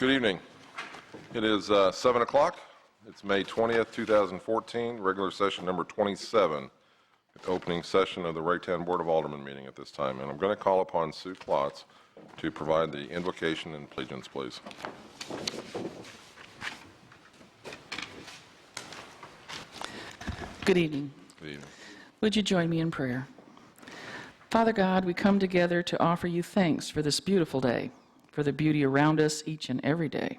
Good evening. It is 7 o'clock. It's May 20th, 2014, regular session number 27, opening session of the Raytown Board of Aldermen meeting at this time. And I'm going to call upon Sue Klotz to provide the invocation and allegiance, please. Good evening. Good evening. Would you join me in prayer? Father God, we come together to offer you thanks for this beautiful day, for the beauty around us each and every day,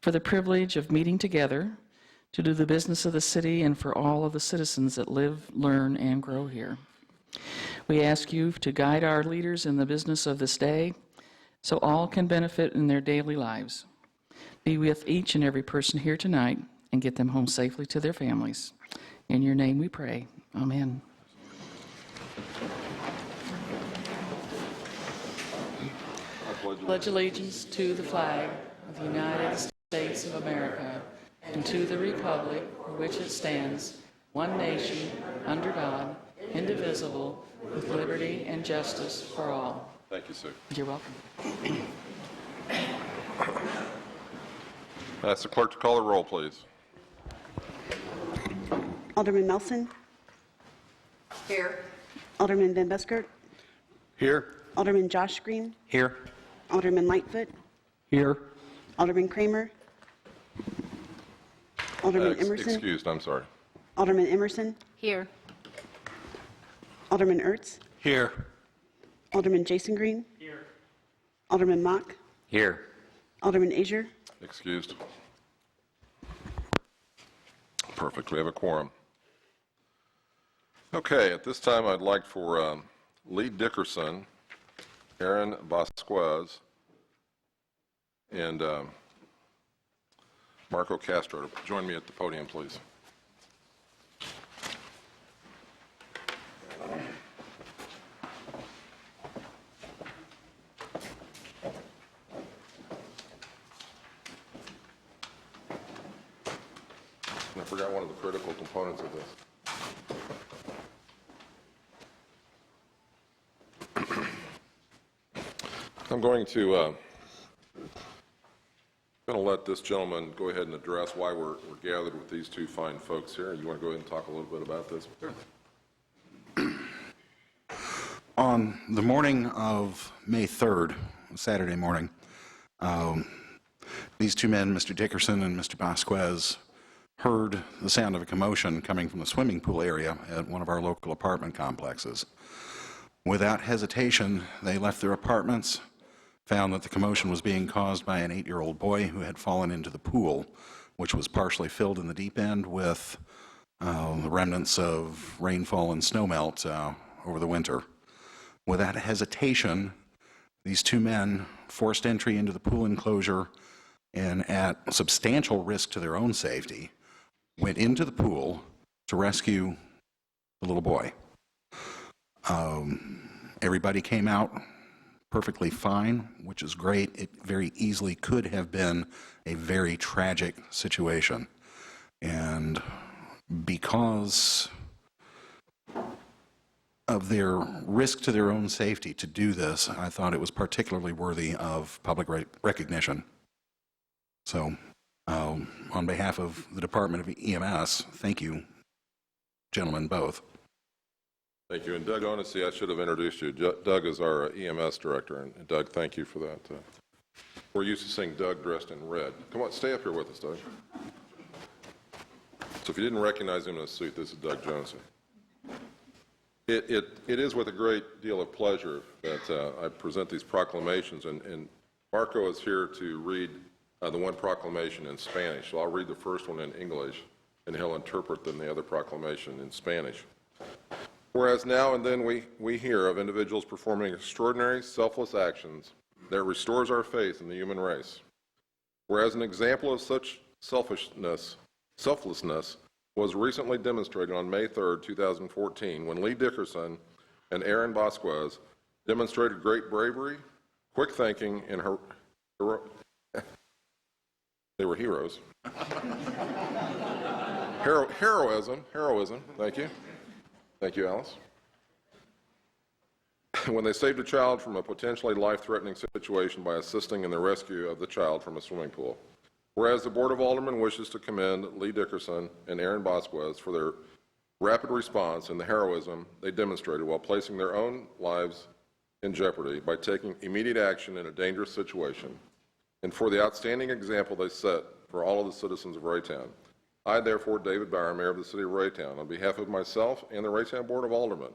for the privilege of meeting together to do the business of the city, and for all of the citizens that live, learn, and grow here. We ask you to guide our leaders in the business of this day so all can benefit in their daily lives. Be with each and every person here tonight and get them home safely to their families. In your name we pray. Amen. Pledge allegiance to the flag of the United States of America and to the republic for which it stands, one nation, under God, indivisible, with liberty and justice for all. Thank you, Sue. You're welcome. Ask the clerk to call the roll, please. Alderman Melson. Here. Alderman Van Buskirk. Here. Alderman Josh Green. Here. Alderman Lightfoot. Here. Alderman Kramer. Alderman Emerson. Excused, I'm sorry. Alderman Emerson. Here. Alderman Ertz. Here. Alderman Jason Green. Here. Alderman Mock. Here. Alderman Azier. Excused. Perfect. We have a quorum. Okay, at this time I'd like for Lee Dickerson, Aaron Vasquez, and Marco Castro to join me at the podium, please. And I forgot one of the critical components of this. I'm going to let this gentleman go ahead and address why we're gathered with these two fine folks here. You want to go ahead and talk a little bit about this? Sure. On the morning of May 3rd, Saturday morning, these two men, Mr. Dickerson and Mr. Vasquez, heard the sound of a commotion coming from the swimming pool area at one of our local apartment complexes. Without hesitation, they left their apartments, found that the commotion was being caused by an 8-year-old boy who had fallen into the pool, which was partially filled in the deep end with the remnants of rainfall and snowmelt over the winter. Without hesitation, these two men forced entry into the pool enclosure and, at substantial risk to their own safety, went into the pool to rescue the little boy. Everybody came out perfectly fine, which is great. It very easily could have been a very tragic situation. And because of their risk to their own safety to do this, I thought it was particularly worthy of public recognition. So, on behalf of the Department of EMS, thank you, gentlemen, both. Thank you. And Doug Onesey, I should have introduced you. Doug is our EMS director. And Doug, thank you for that. We're used to seeing Doug dressed in red. Come on, stay up here with us, Doug. So if you didn't recognize him in a suit, this is Doug Jonesy. It is with a great deal of pleasure that I present these proclamations. And Marco is here to read the one proclamation in Spanish. So I'll read the first one in English, and he'll interpret then the other proclamation in Spanish. Whereas now and then we hear of individuals performing extraordinary, selfless actions that restores our faith in the human race. Whereas an example of such selflessness was recently demonstrated on May 3rd, 2014, when Lee Dickerson and Aaron Vasquez demonstrated great bravery, quick thinking, and they were heroes. Heroism, thank you. Thank you, Alice. when they saved a child from a potentially life-threatening situation by assisting in the rescue of the child from a swimming pool. Whereas the Board of Aldermen wishes to commend Lee Dickerson and Aaron Vasquez for their rapid response and the heroism they demonstrated while placing their own lives in jeopardy by taking immediate action in a dangerous situation, and for the outstanding example they set for all of the citizens of Raytown. I, therefore, David Bauer, Mayor of the City of Raytown, on behalf of myself and the Raytown Board of Aldermen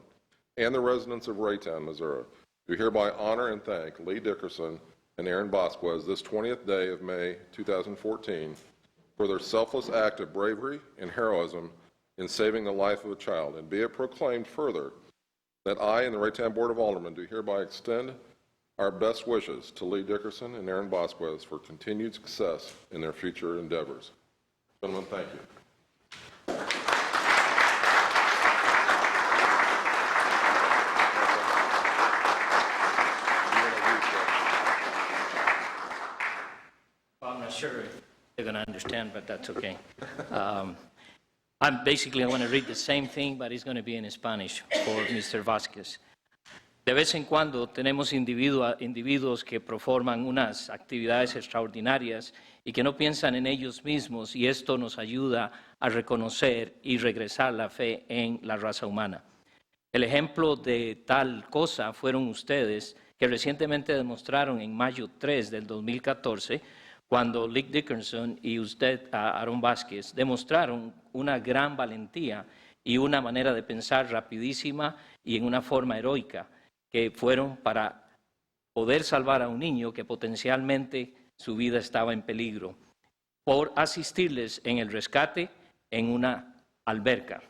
and the residents of Raytown, Missouri, do hereby honor and thank Lee Dickerson and Aaron Vasquez this 20th day of May 2014 for their selfless act of bravery and heroism in saving the life of a child, and be it proclaimed further that I and the Raytown Board of Aldermen do hereby extend our best wishes to Lee Dickerson and Aaron Vasquez for continued success in their future endeavors. Gentlemen, thank you. Well, I'm not sure if they're going to understand, but that's okay. I want to read the same thing, but it's going to be in Spanish for Mr. Vasquez. De vez en cuando tenemos individuos que performan unas actividades extraordinarias y que no piensan en ellos mismos, y esto nos ayuda a reconocer y regresar la fe en la raza humana. El ejemplo de tal cosa fueron ustedes, que recientemente demostraron en mayo 3 del 2014, cuando Lee Dickerson y usted, Aaron Vázquez, demostraron una gran valentía y una manera de pensar rapidísima y en una forma heroica, que fueron para poder salvar a un niño que potencialmente su vida estaba en peligro, por asistirles en el rescate en una alberca.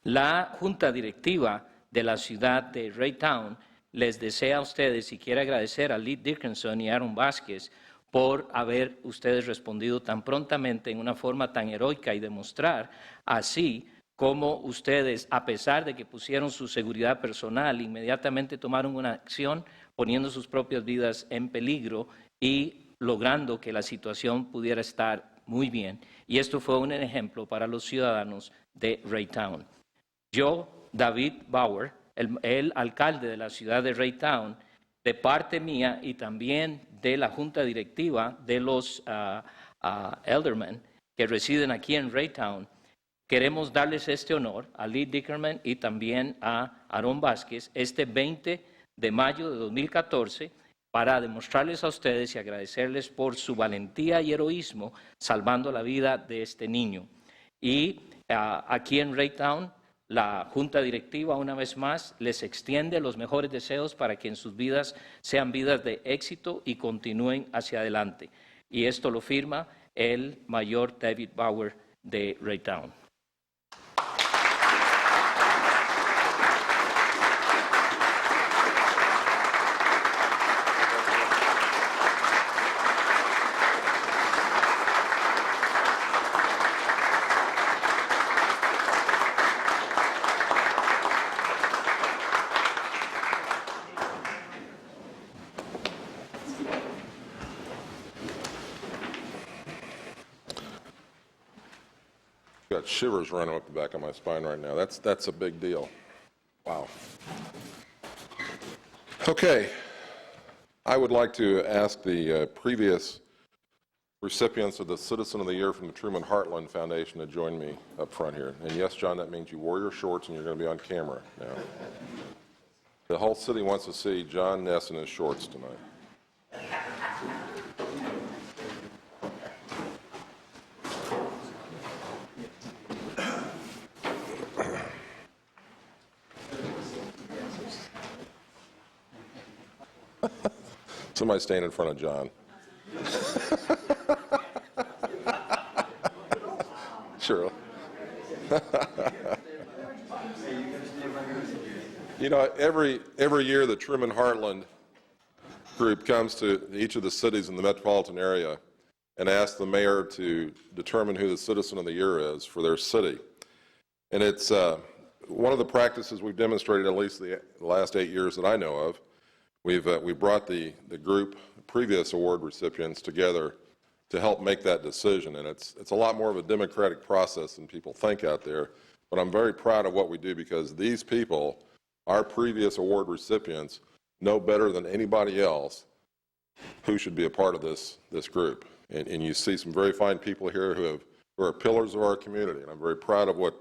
La Junta Directiva de la ciudad de Raytown les desea a ustedes y quiere agradecer a Lee Dickerson y Aaron Vázquez por haber ustedes respondido tan prontamente en una forma tan heroica y demostrar así cómo ustedes, a pesar de que pusieron su seguridad personal, inmediatamente tomaron una acción poniendo sus propias vidas en peligro y logrando que la situación pudiera estar muy bien. Y esto fue un ejemplo para los ciudadanos de Raytown. Yo, David Bauer, el alcalde de la ciudad de Raytown, de parte mía y también de la Junta Directiva de los Aldermen que residen aquí en Raytown, queremos darles este honor a Lee Dickerson y también a Aaron Vázquez este 20 de mayo de 2014 para demostrarles a ustedes y agradecerles por su valentía y heroísmo salvando la vida de este niño. Y aquí en Raytown, la Junta Directiva, una vez más, les extiende los mejores deseos para que en sus vidas sean vidas de éxito y continúen hacia adelante. Y esto lo firma el mayor David Bauer de Raytown. Got shivers running up the back of my spine right now. That's a big deal. Wow. Okay. I would like to ask the previous recipients of the Citizen of the Year from the Truman Heartland Foundation to join me up front here. And yes, John, that means you wore your shorts and you're going to be on camera now. The whole city wants to see John Ness in his shorts tonight. Somebody stand in front of John. Sure. You know, every year the Truman Heartland group comes to each of the cities in the metropolitan area and asks the mayor to determine who the Citizen of the Year is for their city. And it's one of the practices we've demonstrated at least the last 8 years that I know of. We brought the group previous award recipients together to help make that decision, and it's a lot more of a democratic process than people think out there. But I'm very proud of what we do because these people our previous award recipients know better than anybody else who should be a part of this group. And you see some very fine people here who are pillars of our community, and I'm very proud of what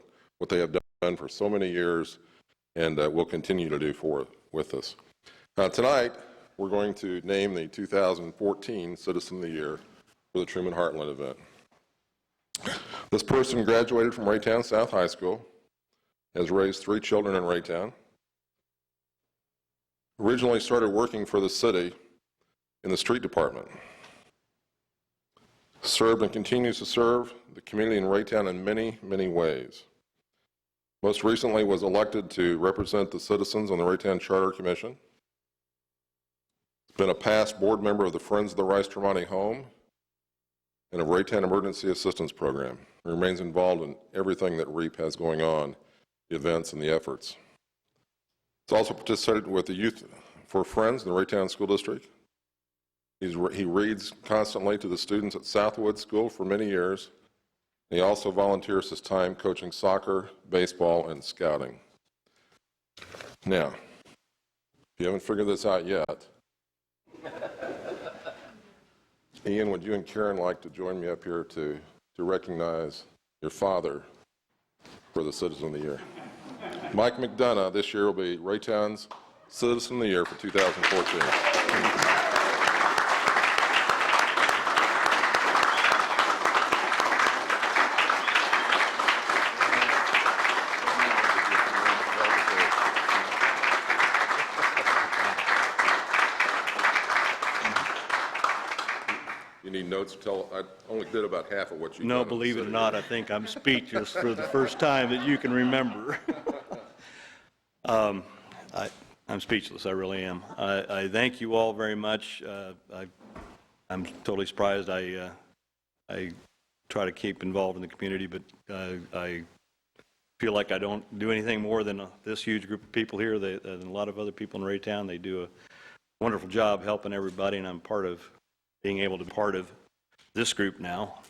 they have done for so many years and will continue to do with us. Tonight, we're going to name the 2014 Citizen of the Year for the Truman Heartland event. This person graduated from Raytown South High School, has raised 3 children in Raytown, originally started working for the city in the street department, served and continues to serve the community in Raytown in many, many ways. Most recently was elected to represent the citizens on the Raytown Charter Commission. He's been a past board member of the Friends of the Rice Tremonti Home and of Raytown Emergency Assistance Program. He remains involved in everything that REAP has going on, the events and the efforts. He's also participated with the Youth for Friends in the Raytown School District. He reads constantly to the students at Southwood School for many years. He also volunteers his time coaching soccer, baseball, and scouting. Now, if you haven't figured this out yet, Ian, would you and Karen like to join me up here to recognize your father for the Citizen of the Year? Mike McDonough this year will be Raytown's Citizen of the Year for 2014. You need notes? I only did about half of what you No, done. believe it or not, I think I'm speechless for the first time that you can remember. I'm speechless, I really am. I thank you all very much. I'm totally surprised. I try to keep involved in the community, but I feel like I don't do anything more than this huge group of people here, and a lot of other people in Raytown. They do a wonderful job helping everybody, and I'm part of being able to be part of this group now,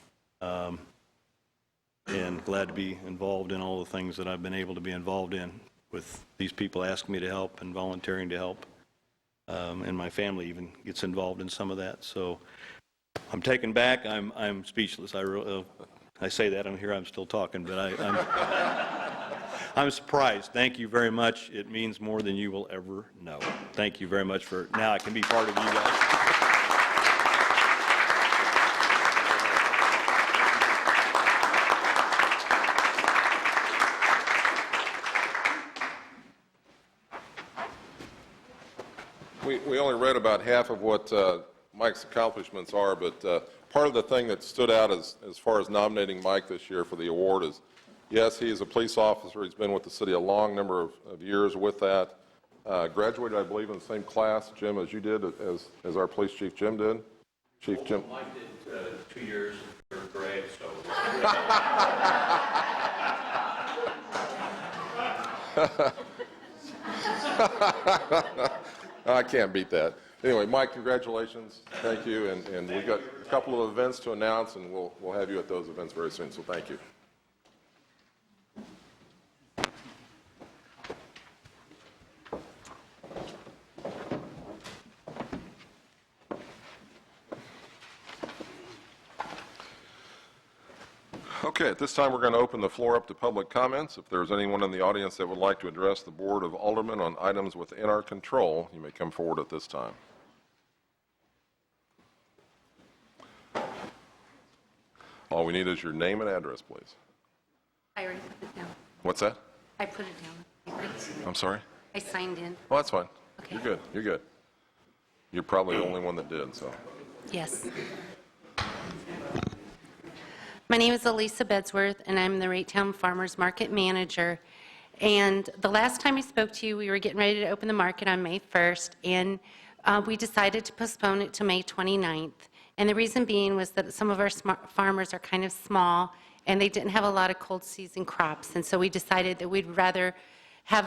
and glad to be involved in all the things that I've been able to be involved in with these people asking me to help and volunteering to help, and my family even gets involved in some of that. So I'm taken back. I'm speechless. I say that, I'm still talking, but I'm surprised. Thank you very much. It means more than you will ever know. Thank you very much for, now I can be part of you guys. We only read about half of what Mike's accomplishments are, but part of the thing that stood out as far as nominating Mike this year for the award is, yes, he is a police officer. He's been with the city a long number of years with that. Graduated, I believe, in the same class, Jim, as you did, as our police chief Jim did. Chief Jim. Mike did 2 years in 3rd grade, so. I can't beat that. Anyway, Mike, congratulations. Thank you. And we've got a couple of events to announce, and we'll have you at those events very soon. So thank you. Okay, at this time we're going to open the floor up to public comments. If there's anyone in the audience that would like to address the Board of Aldermen on items within our control, you may come forward at this time. All we need is your name and address, please. I already put it down. What's that? I put it down. I'm sorry? I signed in. Oh, that's fine. Okay. You're good. You're good. You're probably the only one that did, so. Yes. My name is Elisa Bedsworth, and I'm the Raytown Farmers Market Manager. And the last time I spoke to you, we were getting ready to open the market on May 1st, and we decided to postpone it to May 29th. And the reason being was that some of our farmers are kind of small, and they didn't have a lot of cold season crops. And so we decided that we'd rather have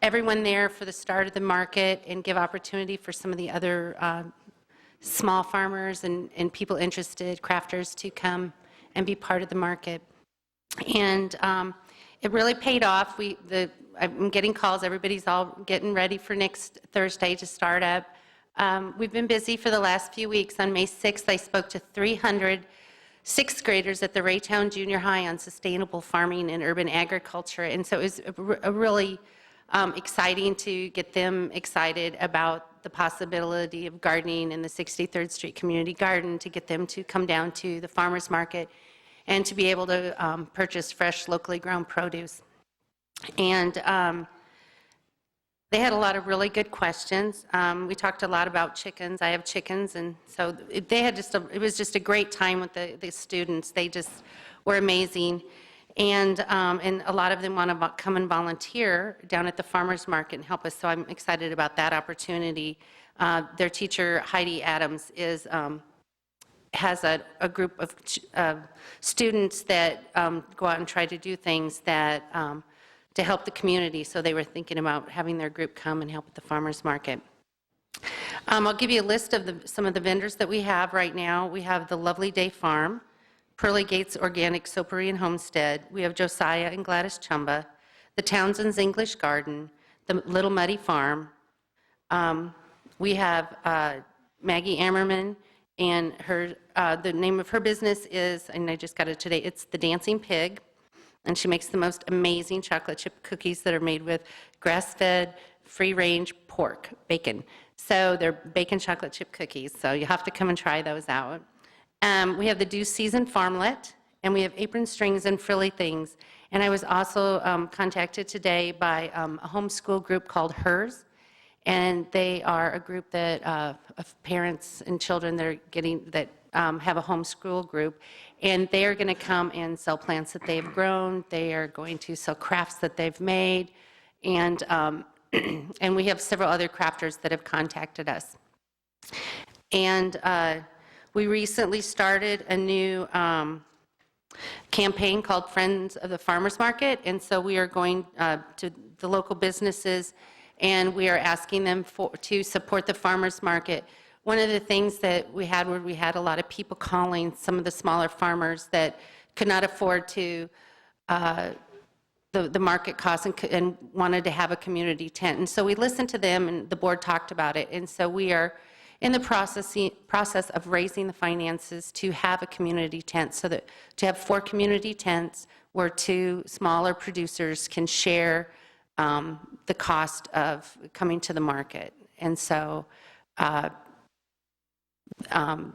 everyone there for the start of the market and give opportunity for some of the other small farmers and people interested, crafters, to come and be part of the market. And it really paid off. The I'm getting calls. Everybody's all getting ready for next Thursday to start up. We've been busy for the last few weeks. On May 6th, I spoke to 300 sixth graders at the Raytown Junior High on sustainable farming and urban agriculture. And so it was a really exciting to get them excited about the possibility of gardening in the 63rd Street Community Garden, to get them to come down to the farmers market and to be able to purchase fresh, locally grown produce. And they had a lot of really good questions. We talked a lot about chickens. I have chickens, and so they had it was just a great time with the students. They just were amazing. And a lot of them want to come and volunteer down at the farmers market and help us, so I'm excited about that opportunity. Their teacher, Heidi Adams, has a group of students that go out and try to do things that to help the community, so they were thinking about having their group come and help at the farmers market. I'll give you a list of some of the vendors that we have right now. We have the Lovely Day Farm, Pearly Gates Organic Soapery and Homestead. We have Josiah and Gladys Chumba, the Townsend's English Garden, the Little Muddy Farm. We have Maggie Ammerman, and the name of her business is, and I just got it today, it's The Dancing Pig. And she makes the most amazing chocolate chip cookies that are made with grass-fed, free-range pork, bacon. So they're bacon chocolate chip cookies, so you have to come and try those out. We have the Dew Season Farmlet, and we have Apron Strings and Frilly Things. And I was also contacted today by a homeschool group called HERS, and they are a group that of parents and children that have a homeschool group, and they are going to come and sell plants that they've grown. They are going to sell crafts that they've made, and and we have several other crafters that have contacted us. And we recently started a new campaign called Friends of the Farmers Market, and so we are going to the local businesses, and we are asking them to support the farmers market. One of the things that we had a lot of people calling, some of the smaller farmers that could not afford to the market costs and wanted to have a community tent. And so we listened to them, and the board talked about it. And so we are in the process of raising the finances to have a community tent, so that to have 4 community tents where 2 smaller producers can share the cost of coming to the market. And so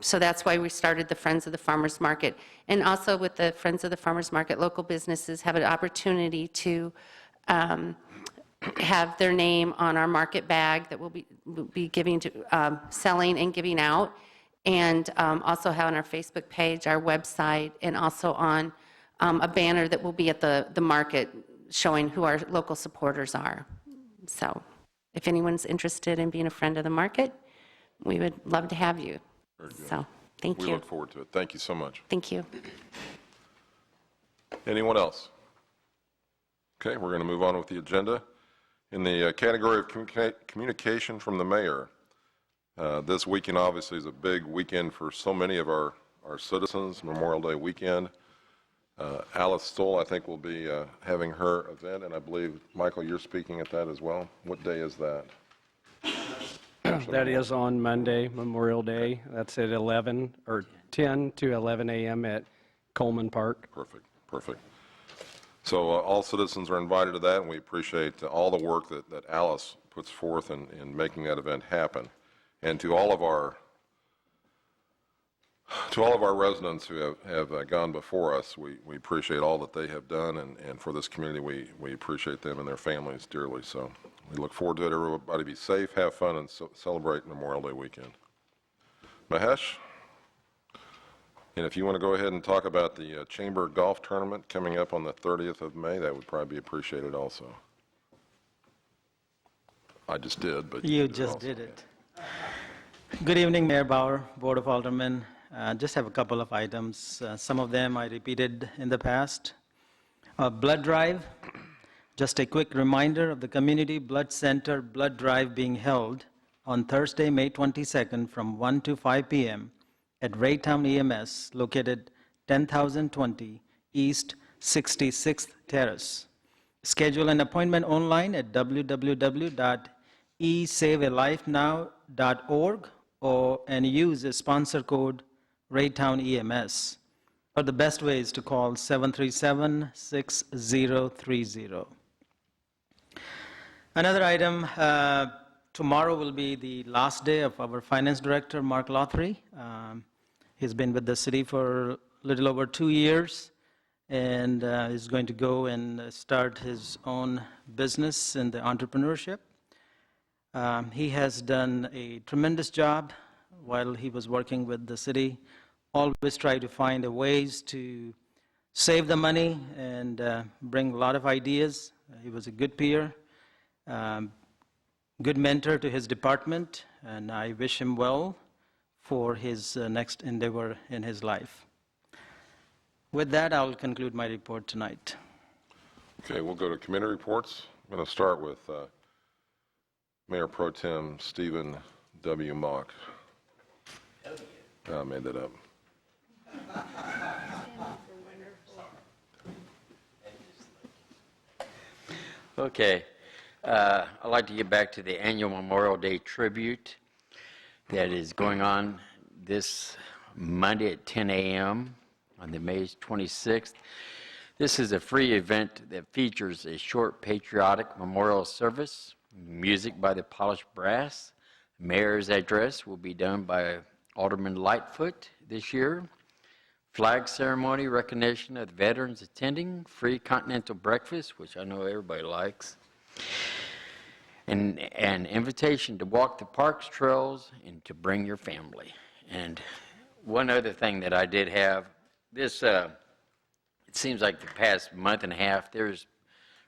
so that's why we started the Friends of the Farmers Market. And also with the Friends of the Farmers Market, local businesses have an opportunity to have their name on our market bag that we'll be giving to, selling and giving out, and also have on our Facebook page, our website, and also on a banner that will be at the market showing who our local supporters are. So if anyone's interested in being a friend of the market, we would love to have you. Very good. So, thank We you. look forward to it. Thank you so much. Thank you. Anyone else? Okay, we're going to move on with the agenda. In the category of communication from the mayor, this weekend obviously is a big weekend for so many of our citizens, Memorial Day weekend. Alice Stoll, I think, will be having her event, and I believe, Michael, you're speaking at that as well. What day is that? That is on Monday, Memorial Day. That's at 10 to 11 a.m. at Coleman Park. Perfect, perfect. So all citizens are invited to that, and we appreciate all the work that Alice puts forth in making that event happen. And to all of our residents who have gone before us, we appreciate all that they have done, and for this community, we appreciate them and their families dearly. So we look forward to it. Everybody be safe, have fun, and celebrate Memorial Day weekend. Mahesh? And if you want to go ahead and talk about the Chamber Golf Tournament coming up on the 30th of May, that would probably be appreciated also. I just did, but You did just also. did it. Good evening, Mayor Bauer, Board of Aldermen. Just have a couple of items. Some of them I repeated in the past. Blood drive. Just a quick reminder of the Community Blood Center blood drive being held on Thursday, May 22nd from 1 to 5 p.m. at Raytown EMS, located 10,020 East 66th Terrace. Schedule an appointment online at www.esavealifenow.org and use a sponsor code Raytown EMS. Or the best way is to call 737-6030. Another item, tomorrow will be the last day of our finance director, Mark Lothry. He's been with the city for a little over 2 years and is going to go and start his own business in the entrepreneurship. He has done a tremendous job while he was working with the city. Always try to find ways to save the money and bring a lot of ideas. He was a good peer, good mentor to his department, and I wish him well for his next endeavor in his life. With that, I'll conclude my report tonight. Okay, we'll go to committee reports. I'm going to start with Mayor Pro Tem Stephen W. Mock. I made that up. Okay. I'd like to get back to the annual Memorial Day tribute that is going on this Monday at 10 a.m. on the May 26th. This is a free event that features a short patriotic memorial service, music by the Polished Brass. Mayor's address will be done by Alderman Lightfoot this year. Flag ceremony, recognition of the veterans attending, free continental breakfast, which I know everybody likes, and an invitation to walk the parks, trails, and to bring your family. And one other thing that I did have, this, it seems like the past month and a half, there's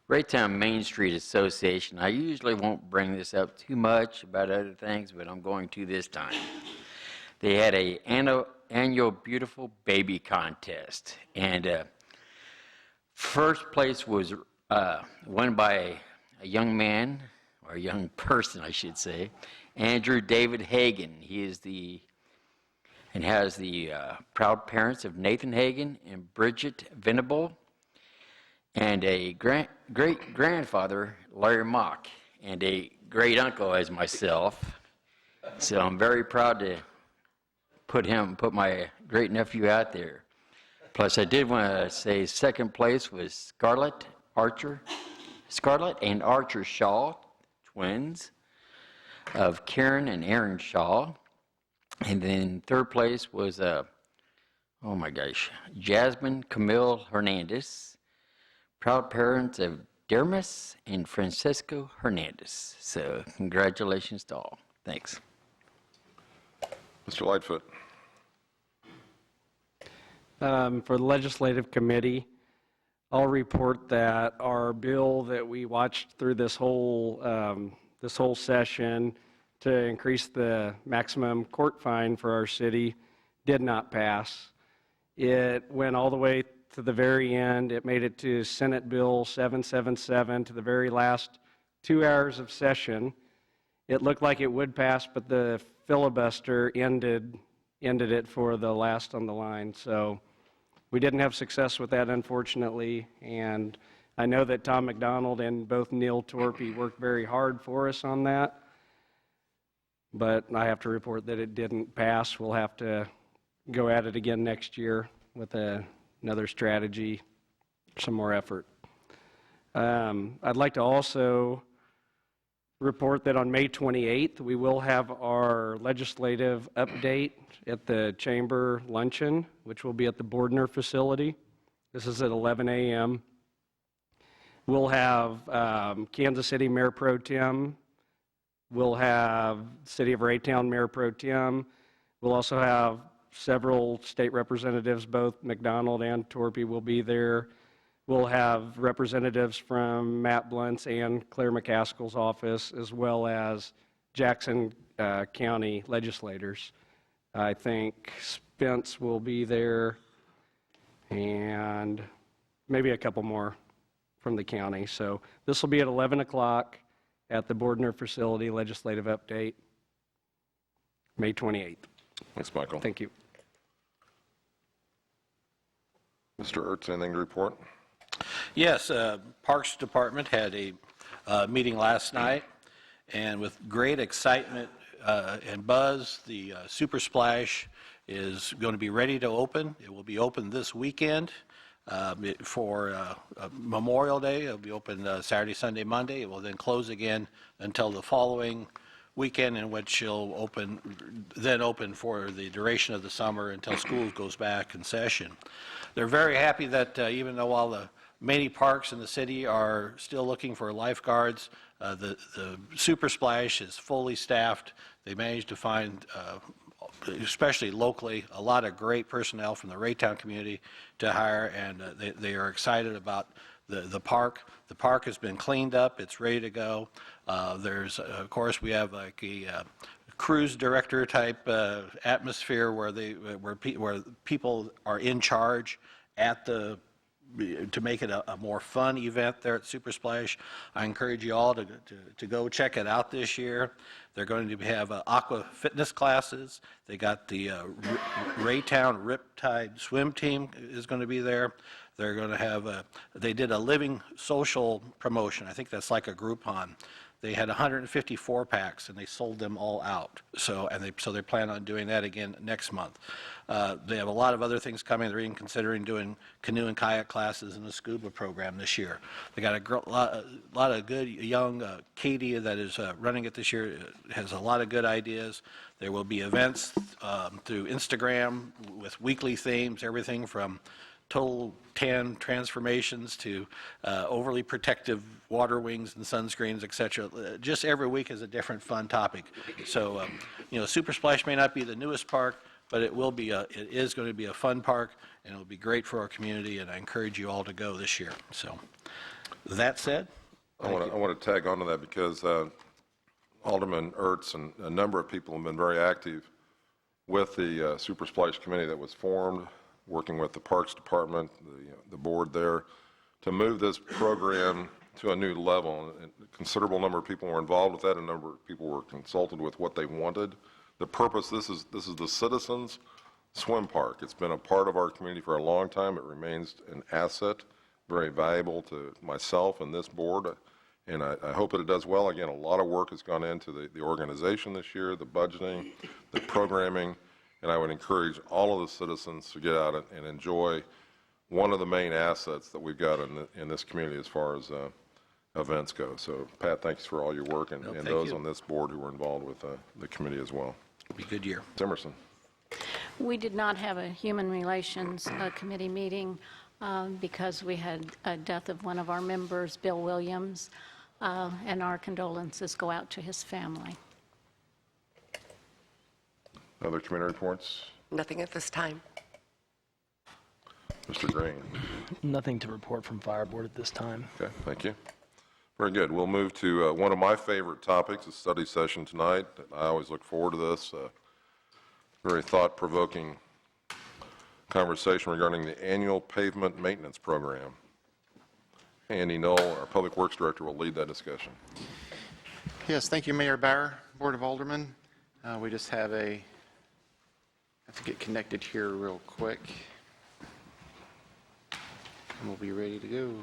Raytown Main Street Association. I usually won't bring this up too much about other things, but I'm going to this time. They had a annual Beautiful Baby Contest, and first place was won by a young man, or a young person, I should say, Andrew David Hagan. He is has the proud parents of Nathan Hagan and Bridget Venable, and a great-grandfather, Larry Mock, and a great-uncle as myself. So I'm very proud to put my great-nephew out there. Plus, I did want to say second place was Scarlett and Archer Shaw, twins, of Karen and Aaron Shaw. And then third place was, Jasmine Camille Hernandez, proud parents of Dermis and Francisco Hernandez. So congratulations to all. Thanks. Mr. Lightfoot. For the Legislative Committee, I'll report that our bill that we watched through this whole session to increase the maximum court fine for our city did not pass. It went all the way to the very end. It made it to Senate Bill 777 to the very last 2 hours of session. It looked like it would pass, but the filibuster ended it for the last on the line. So we didn't have success with that, unfortunately, and I know that Tom McDonald and both Neil Torpy worked very hard for us on that, but I have to report that it didn't pass. We'll have to go at it again next year with another strategy, some more effort. I'd like to also report that on May 28th, we will have our legislative update at the Chamber Luncheon, which will be at the Bordner facility. This is at 11 a.m. We'll have Kansas City Mayor Pro Tem. We'll have City of Raytown Mayor Pro Tem. We'll also have several state representatives, both McDonald and Torpy will be there. We'll have representatives from Matt Blunt's and Claire McCaskill's office, as well as Jackson County legislators. I think Spence will be there, and maybe a couple more from the county. So this will be at 11 o'clock at the Bordner facility, legislative update, May 28th. Thanks, Michael. Thank you. Mr. Ertz, anything to report? Yes, Parks Department had a meeting last night, and with great excitement and buzz, the Super Splash is going to be ready to open. It will be open this weekend for Memorial Day. It will be open Saturday, Sunday, Monday. It will then close again until the following weekend, in which it'll open for the duration of the summer until school goes back in session. They're very happy that even though all the many parks in the city are still looking for lifeguards, the Super Splash is fully staffed. They managed to find, especially locally, a lot of great personnel from the Raytown community to hire, and they are excited about the park. The park has been cleaned up. It's ready to go. Of course, we have like a cruise director type atmosphere where people are in charge to make it a more fun event there at Super Splash. I encourage you all to go check it out this year. They're going to have aqua fitness classes. They got the Raytown Riptide swim team is going to be there. They're going to have they did a living social promotion. I think that's like a Groupon. They had 154 packs and they sold them all out. So they plan on doing that again next month. They have a lot of other things coming. They're even considering doing canoe and kayak classes and a scuba program this year. They got a lot of good young Katie that is running it this year. Has a lot of good ideas. There will be events through Instagram with weekly themes, everything from total tan transformations to overly protective water wings and sunscreens, etc. Just every week is a different fun topic. So, Super Splash may not be the newest park, but it is going to be a fun park, and it will be great for our community, and I encourage you all to go this year. So, that said, I want to tag onto that because Alderman Ertz and a number of people have been very active with the Super Splash Committee that was formed, working with the Parks Department, the board there, to move this program to a new level. And a considerable number of people were involved with that. A number of people were consulted with what they wanted. The purpose, this is the Citizens Swim Park. It's been a part of our community for a long time. It remains an asset, very valuable to myself and this board. And I hope that it does well. Again, a lot of work has gone into the organization this year, the budgeting, the programming. And I would encourage all of the citizens to get out and enjoy one of the main assets that we've got in this community as far as events go. So, Pat, thanks for all your work, and those on this board who were involved with the committee as well. It'll be a good year. Emerson. We did not have a Human Relations Committee meeting because we had a death of one of our members, Bill Williams, and our condolences go out to his family. Other committee reports? Nothing at this time. Mr. Green. Nothing to report from Fire Board at this time. Okay, thank you. Very good. We'll move to one of my favorite topics, a study session tonight. I always look forward to this. Very thought-provoking conversation regarding the annual pavement maintenance program. Andy Knoll, our Public Works Director, will lead that discussion. Yes, thank you, Mayor Bauer, Board of Aldermen. We just have to get connected here real quick, and we'll be ready to go.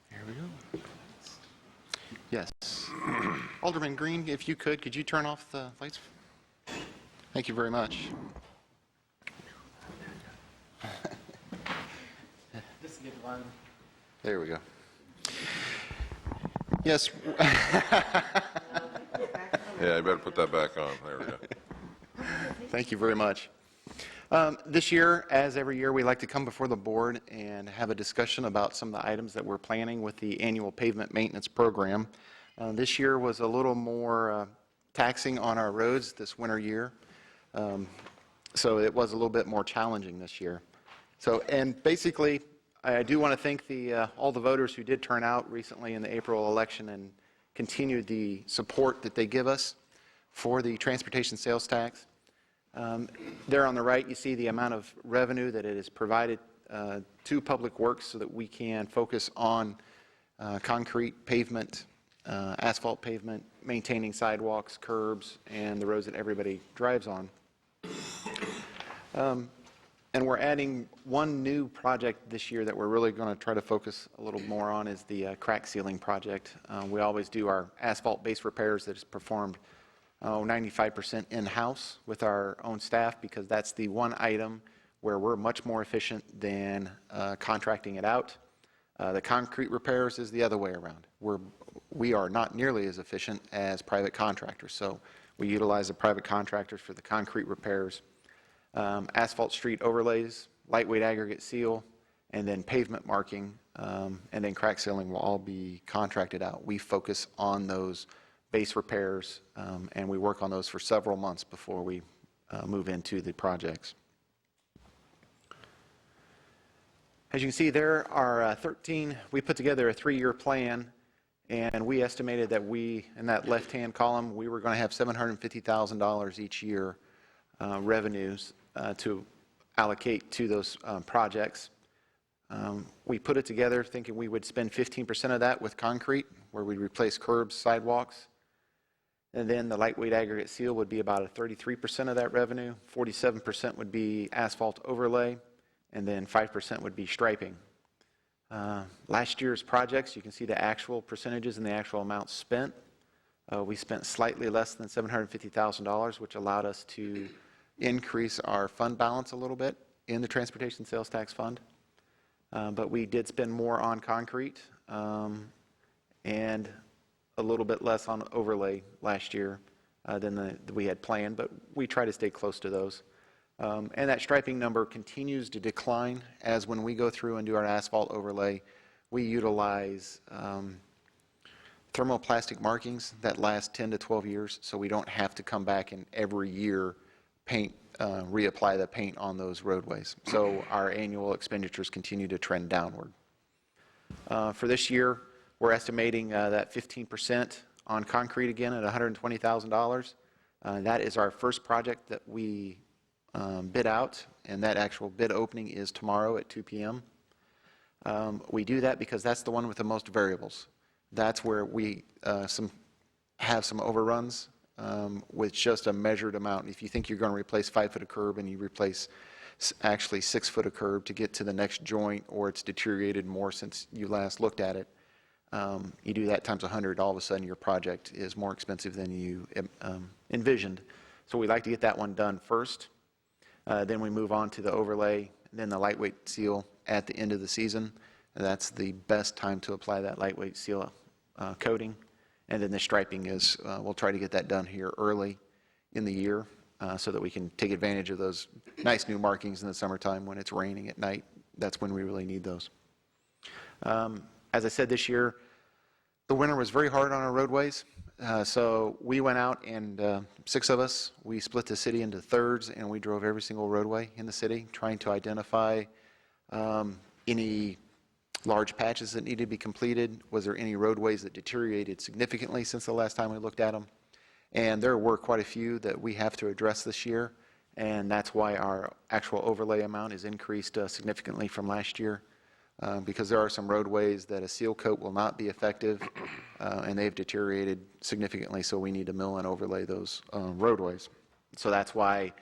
Here we go. Yes. Alderman Green, if you could you turn off the lights? Thank you very much. Just get one. There we go. Yes. Yeah, you better put that back on. There we go. Thank you very much. This year, as every year, we like to come before the board and have a discussion about some of the items that we're planning with the annual pavement maintenance program. This year was a little more taxing on our roads this winter year, so it was a little bit more challenging this year. And basically, I do want to thank all the voters who did turn out recently in the April election and continued the support that they give us for the transportation sales tax. There on the right, you see the amount of revenue that it has provided to Public Works so that we can focus on concrete pavement, asphalt pavement, maintaining sidewalks, curbs, and the roads that everybody drives on. And we're adding one new project this year that we're really going to try to focus a little more on is the crack sealing project. We always do our asphalt base repairs that is performed 95% in-house with our own staff, because that's the one item where we're much more efficient than contracting it out. The concrete repairs is the other way around. We are not nearly as efficient as private contractors, so we utilize the private contractors for the concrete repairs. Asphalt street overlays, lightweight aggregate seal, and then pavement marking, and then crack sealing will all be contracted out. We focus on those base repairs, and we work on those for several months before we move into the projects. As you can see, there are 13, we put together a 3-year plan, and we estimated that in that left-hand column, we were going to have $750,000 each year revenues to allocate to those projects. We put it together thinking we would spend 15% of that with concrete, where we replace curbs, sidewalks, and then the lightweight aggregate seal would be about 33% of that revenue, 47% would be asphalt overlay, and then 5% would be striping. Last year's projects, you can see the actual percentages and the actual amounts spent. We spent slightly less than $750,000, which allowed us to increase our fund balance a little bit in the Transportation Sales Tax Fund. But we did spend more on concrete and a little bit less on overlay last year than we had planned, but we try to stay close to those. And that striping number continues to decline, as when we go through and do our asphalt overlay, we utilize thermoplastic markings that last 10 to 12 years, so we don't have to come back and every year reapply the paint on those roadways. So our annual expenditures continue to trend downward. For this year, we're estimating that 15% on concrete again at $120,000. That is our first project that we bid out, and that actual bid opening is tomorrow at 2 p.m. We do that because that's the one with the most variables. That's where we have some overruns with just a measured amount. If you think you're going to replace 5 foot of curb and you replace actually 6 foot of curb to get to the next joint, or it's deteriorated more since you last looked at it, you do that times 100, all of a sudden your project is more expensive than you envisioned. So we like to get that one done first. Then we move on to the overlay, then the lightweight seal at the end of the season. And that's the best time to apply that lightweight seal coating. And then the striping is, we'll try to get that done here early in the year so that we can take advantage of those nice new markings in the summertime when it's raining at night. That's when we really need those. As I said, this year, the winter was very hard on our roadways. So we went out and 6 of us, we split the city into thirds, and we drove every single roadway in the city, trying to identify any large patches that needed to be completed. Was there any roadways that deteriorated significantly since the last time we looked at them? And there were quite a few that we have to address this year, and that's why our actual overlay amount is increased significantly from last year, because there are some roadways that a seal coat will not be effective, and they've deteriorated significantly, so we need to mill and overlay those roadways. So that's why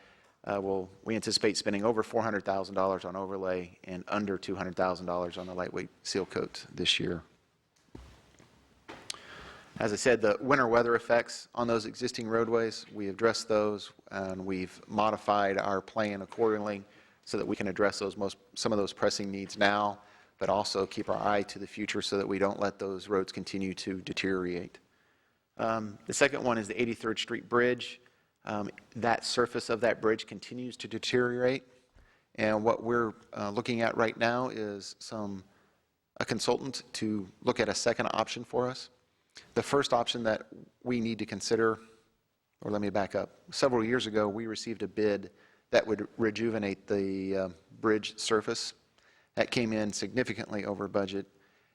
we anticipate spending over $400,000 on overlay and under $200,000 on the lightweight seal coat this year. As I said, the winter weather effects on those existing roadways, we addressed those, and we've modified our plan accordingly so that we can address some of those pressing needs now, but also keep our eye to the future so that we don't let those roads continue to deteriorate. The second one is the 83rd Street Bridge. That surface of that bridge continues to deteriorate, and what we're looking at right now is a consultant to look at a second option for us. The first option that we need to consider, or let me back up. Several years ago, we received a bid that would rejuvenate the bridge surface. That came in significantly over budget,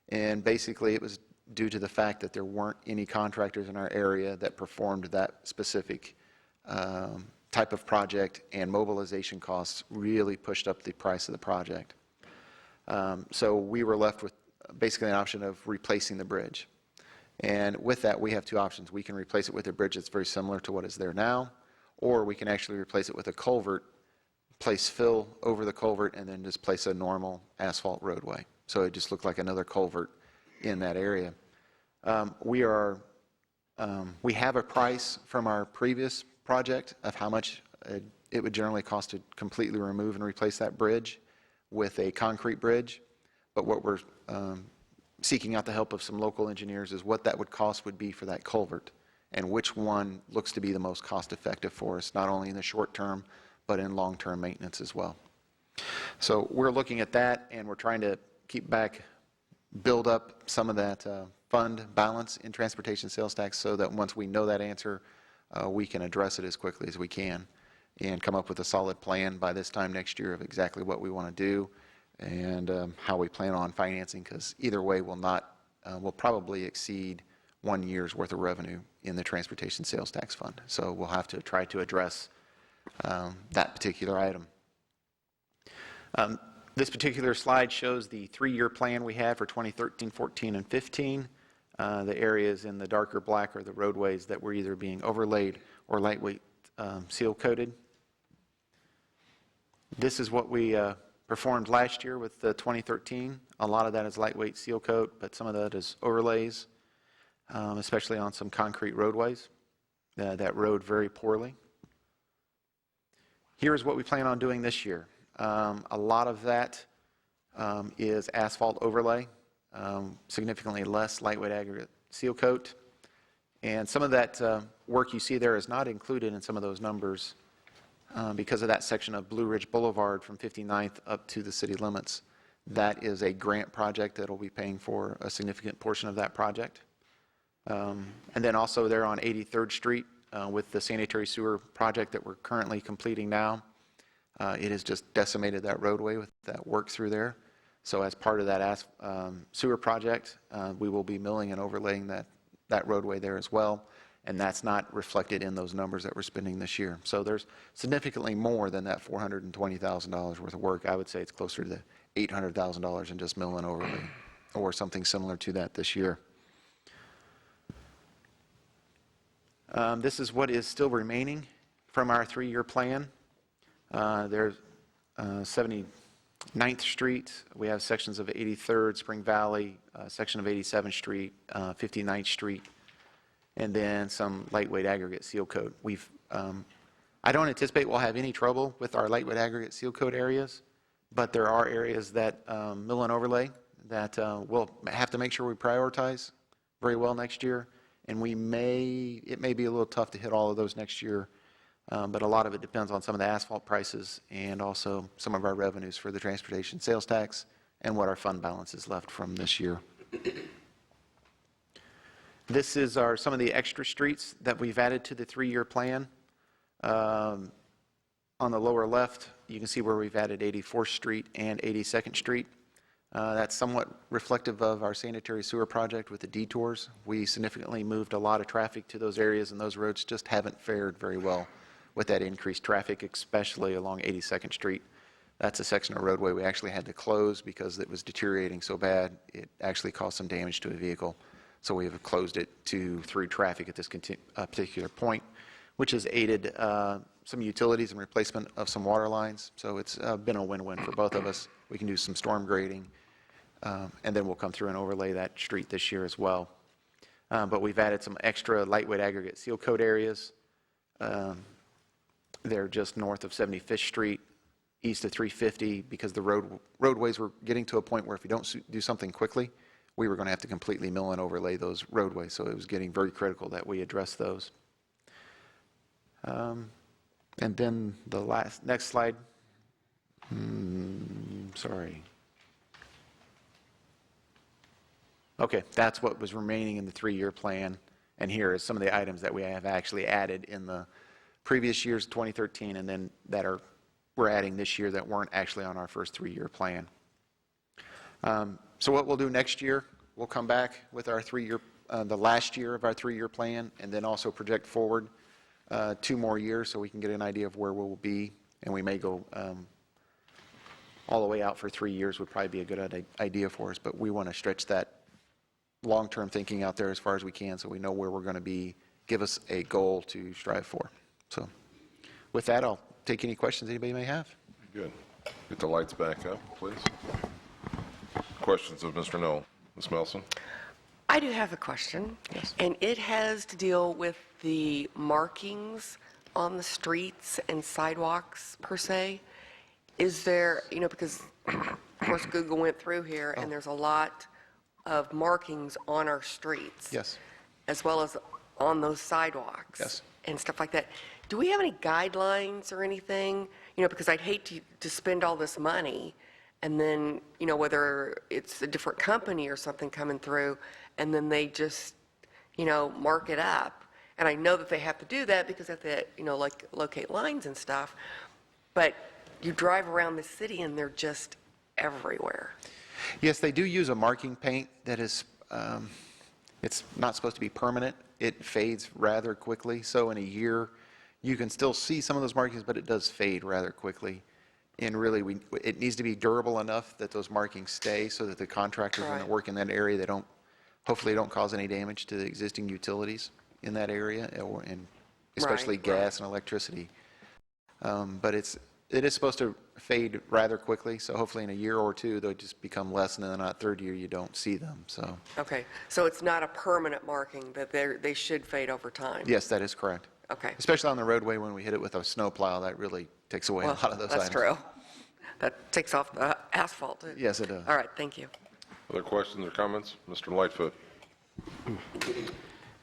and basically it was due to the fact that there weren't any contractors in our area that performed that specific type of project, and mobilization costs really pushed up the price of the project. So we were left with basically an option of replacing the bridge. And with that, we have 2 options. We can replace it with a bridge that's very similar to what is there now, or we can actually replace it with a culvert place fill over the culvert, and then just place a normal asphalt roadway. So it just looked like another culvert in that area. We have a price from our previous project of how much it would generally cost to completely remove and replace that bridge with a concrete bridge. But what we're seeking out the help of some local engineers is what that would cost would be for that culvert, and which one looks to be the most cost effective for us, not only in the short term, but in long-term maintenance as well. So we're looking at that, and we're trying to build up some of that fund balance in transportation sales tax, so that once we know that answer, we can address it as quickly as we can and come up with a solid plan by this time next year of exactly what we want to do and how we plan on financing, because either way will probably exceed 1 year's worth of revenue in the transportation sales tax fund. So we'll have to try to address that particular item. This particular slide shows the 3-year plan we had for 2013, 14, and 15. The areas in the darker black are the roadways that were either being overlaid or lightweight seal coated. This is what we performed last year with the 2013. A lot of that is lightweight seal coat, but some of that is overlays, especially on some concrete roadways that rode very poorly. Here's what we plan on doing this year. A lot of that is asphalt overlay, significantly less lightweight aggregate seal coat. And some of that work you see there is not included in some of those numbers because of that section of Blue Ridge Boulevard from 59th up to the city limits. That is a grant project that will be paying for a significant portion of that project. And then also there on 83rd Street with the sanitary sewer project that we're currently completing now. It has just decimated that roadway with that work through there. So as part of that sewer project, we will be milling and overlaying that roadway there as well, and that's not reflected in those numbers that we're spending this year. So there's significantly more than that $420,000 worth of work. I would say it's closer to $800,000 in just mill and overlay, or something similar to that this year. This is what is still remaining from our 3-year plan. There's 79th Street. We have sections of 83rd, Spring Valley, section of 87th Street, 59th Street, and then some lightweight aggregate seal coat. I don't anticipate we'll have any trouble with our lightweight aggregate seal coat areas, but there are areas that mill and overlay that we'll have to make sure we prioritize very well next year, and it may be a little tough to hit all of those next year. But a lot of it depends on some of the asphalt prices and also some of our revenues for the transportation sales tax and what our fund balance is left from this year. This is some of the extra streets that we've added to the 3-year plan. On the lower left, you can see where we've added 84th Street and 82nd Street. That's somewhat reflective of our sanitary sewer project with the detours. We significantly moved a lot of traffic to those areas, and those roads just haven't fared very well with that increased traffic, especially along 82nd Street. That's a section of roadway we actually had to close because it was deteriorating so bad it actually caused some damage to a vehicle. So we have closed it through traffic at this particular point, which has aided some utilities and replacement of some water lines. So it's been a win-win for both of us. We can do some storm grading, and then we'll come through and overlay that street this year as well. But we've added some extra lightweight aggregate seal coat areas. They're just north of 75th Street, east of 350, because the roadways were getting to a point where if we don't do something quickly, we were going to have to completely mill and overlay those roadways. So it was getting very critical that we address those. And then the next slide. Sorry. Okay, that's what was remaining in the 3-year plan. And here is some of the items that we have actually added in the previous years, 2013, and then we're adding this year that weren't actually on our first 3-year plan. So what we'll do next year, we'll come back with our the last year of our 3-year plan, and then also project forward 2 more years so we can get an idea of where we'll be, and we may go all the way out for 3 years would probably be a good idea for us, but we want to stretch that long-term thinking out there as far as we can so we know where we're going to be, give us a goal to strive for. So with that, I'll take any questions anybody may have. Good. Get the lights back up, please. Questions of Mr. Knoll? Ms. Melson? I do have a question. Yes. And it has to deal with the markings on the streets and sidewalks per se. Is there, because of course Google went through here and there's a lot of markings on our streets. Yes. As well as on those sidewalks. Yes. And stuff like that. Do we have any guidelines or anything? Because I'd hate to spend all this money and then, whether it's a different company or something coming through and then they just, mark it up. And I know that they have to do that because they have to, like locate lines and stuff. But you drive around the city and they're just everywhere. Yes, they do use a marking paint that is, it's not supposed to be permanent. It fades rather quickly. So in a year, you can still see some of those markings, but it does fade rather quickly. And really, it needs to be durable enough that those markings stay so that the contractors when they work in that area, hopefully don't cause any damage to the existing utilities in that area, and especially gas and electricity. But it is supposed to fade rather quickly, so hopefully in a year or two, they'll just become less, and then that third year, you don't see them, so. Okay, so it's not a permanent marking, that they should fade over time? Yes, that is correct. Okay. Especially on the roadway when we hit it with a snowplow, that really takes away a lot of those items. That's true. That takes off the asphalt, too. Yes, it does. All right, thank you. Other questions or comments? Mr. Lightfoot?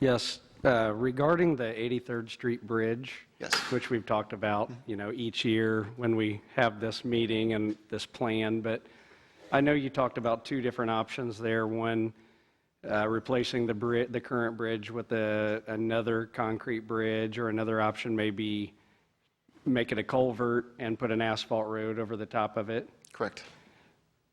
Yes, regarding the 83rd Street Bridge, Yes. which we've talked about, each year when we have this meeting and this plan, but I know you talked about two different options there. One, replacing the current bridge with another concrete bridge, or another option may be make it a culvert and put an asphalt road over the top of it. Correct.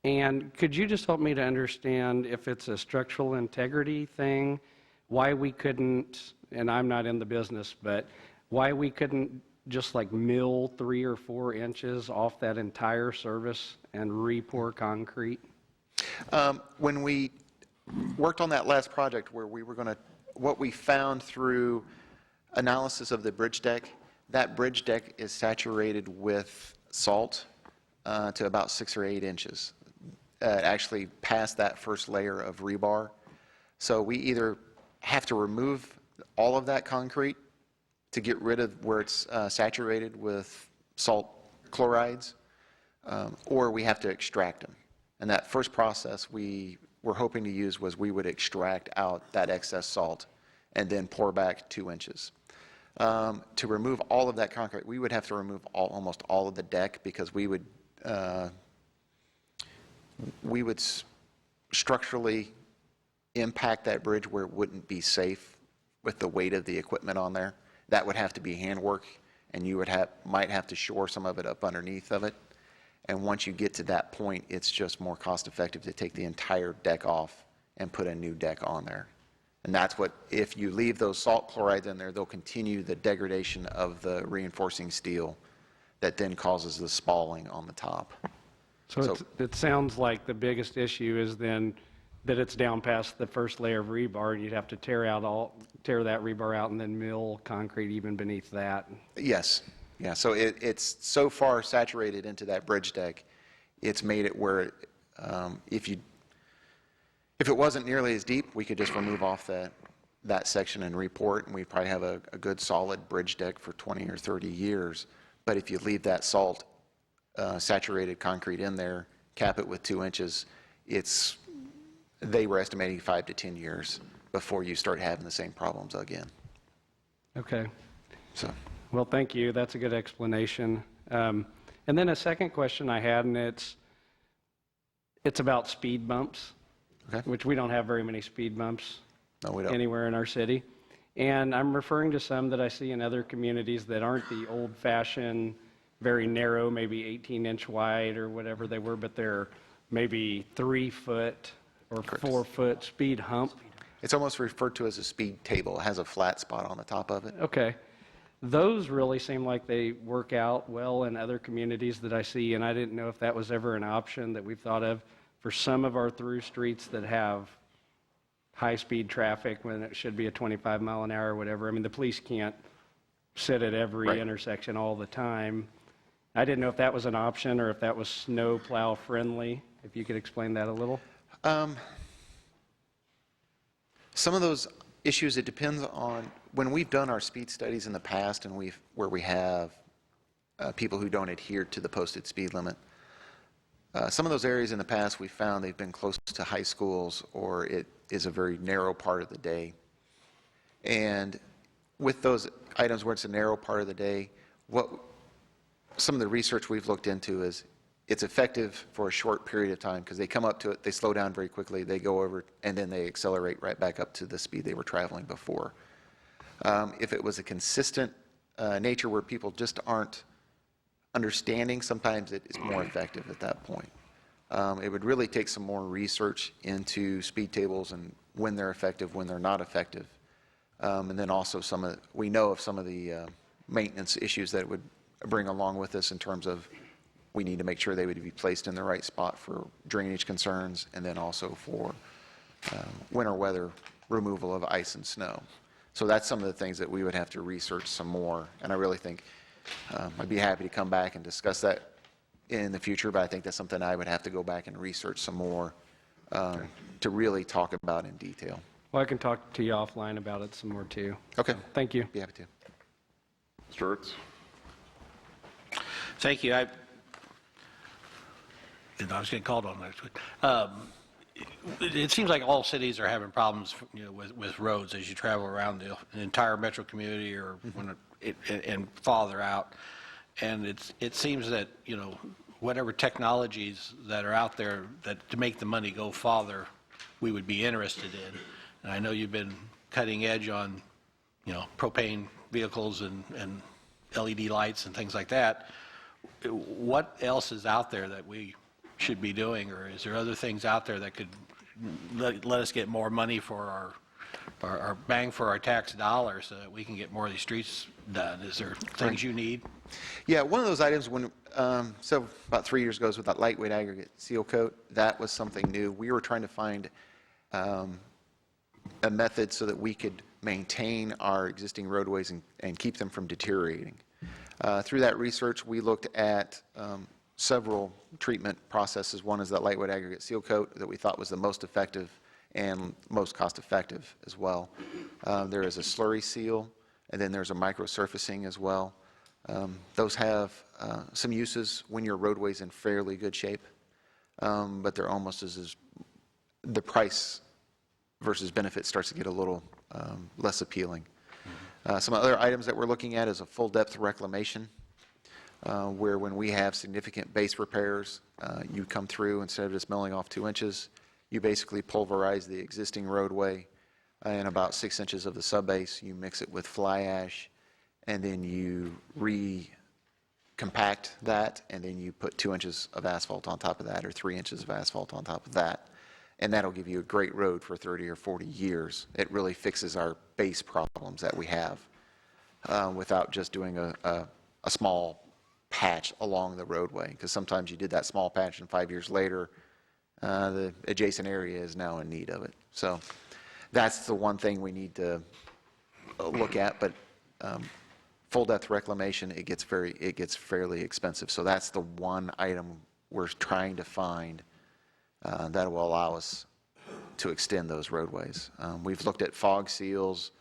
And could you just help me to understand if it's a structural integrity thing, why we couldn't, and I'm not in the business, but why we couldn't just like mill 3 or 4 inches off that entire surface and re-pour concrete? When we worked on that last project where we were what we found through analysis of the bridge deck, that bridge deck is saturated with salt to about 6 or 8 inches. Actually past that first layer of rebar. So we either have to remove all of that concrete to get rid of where it's saturated with salt chlorides, or we have to extract them. And that first process we were hoping to use was we would extract out that excess salt and then pour back 2 inches. To remove all of that concrete, we would have to remove almost all of the deck, because we would structurally impact that bridge where it wouldn't be safe with the weight of the equipment on there. That would have to be handwork, and you might have to shore some of it up underneath of it. And once you get to that point, it's just more cost effective to take the entire deck off and put a new deck on there. And that's what, if you leave those salt chlorides in there, they'll continue the degradation of the reinforcing steel that then causes the spalling on the top. So it sounds like the biggest issue is then that it's down past the first layer of rebar, and you'd have to tear that rebar out and then mill concrete even beneath that. Yes. Yeah, so it's so far saturated into that bridge deck, it's made it where if it wasn't nearly as deep, we could just remove off that section and report, and we'd probably have a good solid bridge deck for 20 or 30 years. But if you leave that salt saturated concrete in there, cap it with 2 inches, they were estimating 5 to 10 years before you start having the same problems again. Okay. So. Well, thank you. That's a good explanation. And then a second question I had, and it's about speed bumps, which we don't have very many speed bumps anywhere in our city. And I'm referring to some that I see in other communities that aren't the old-fashioned, very narrow, maybe 18-inch wide or whatever they were, but they're maybe 3-foot or 4-foot speed hump. It's almost referred to as a speed table. It has a flat spot on the top of it. Okay. Those really seem like they work out well in other communities that I see, and I didn't know if that was ever an option that we've thought of for some of our through streets that have high-speed traffic when it should be a 25 mile an hour or whatever. I mean, the police can't sit at every intersection all the time. I didn't know if that was an option or if that was snow plow friendly. If you could explain that a little. Some of those issues, it depends on, when we've done our speed studies in the past and where we have people who don't adhere to the posted speed limit, some of those areas in the past we found they've been close to high schools, or it is a very narrow part of the day. And with those items where it's a narrow part of the day, some of the research we've looked into is it's effective for a short period of time because they come up to it, they slow down very quickly, they go over, and then they accelerate right back up to the speed they were traveling before. If it was a consistent nature where people just aren't understanding, sometimes it is more effective at that point. It would really take some more research into speed tables and when they're effective, when they're not effective. And then also we know of some of the maintenance issues that it would bring along with this in terms of we need to make sure they would be placed in the right spot for drainage concerns and then also for winter weather removal of ice and snow. So that's some of the things that we would have to research some more. And I really think I'd be happy to come back and discuss that in the future, but I think that's something I would have to go back and research some more to really talk about in detail. Well, I can talk to you offline about it some more too. Okay. Thank you. Be happy to. Mr. Ertz? Thank you. I was getting called on next week. It seems like all cities are having problems, with roads as you travel around the entire metro community or and farther out. And it seems that, whatever technologies that are out there that to make the money go farther, we would be interested in. And I know you've been cutting edge on, propane vehicles and LED lights and things like that. What else is out there that we should be doing, or is there other things out there that could let us get more money for our bang for our tax dollars so that we can get more of these streets done? Is there things you need? Yeah, one of those items so about 3 years ago was with that lightweight aggregate seal coat. That was something new. We were trying to find a method so that we could maintain our existing roadways and keep them from deteriorating. Through that research, we looked at several treatment processes. One is that lightweight aggregate seal coat that we thought was the most effective and most cost effective as well. There is a slurry seal, and then there's a microsurfacing as well. Those have some uses when your roadway's in fairly good shape, but they're almost the price versus benefit starts to get a little less appealing. Some other items that we're looking at is a full depth reclamation, where when we have significant base repairs, you come through, instead of just milling off 2 inches, you basically pulverize the existing roadway in about 6 inches of the subbase. You mix it with fly ash, and then you recompact that, and then you put 2 inches of asphalt on top of that, or 3 inches of asphalt on top of that. And that'll give you a great road for 30 or 40 years. It really fixes our base problems that we have without just doing a small patch along the roadway. Because sometimes you did that small patch and 5 years later, the adjacent area is now in need of it. So that's the one thing we need to look at. But full depth reclamation, it gets fairly expensive. So that's the one item we're trying to find that will allow us to extend those roadways. We've looked at fog seals.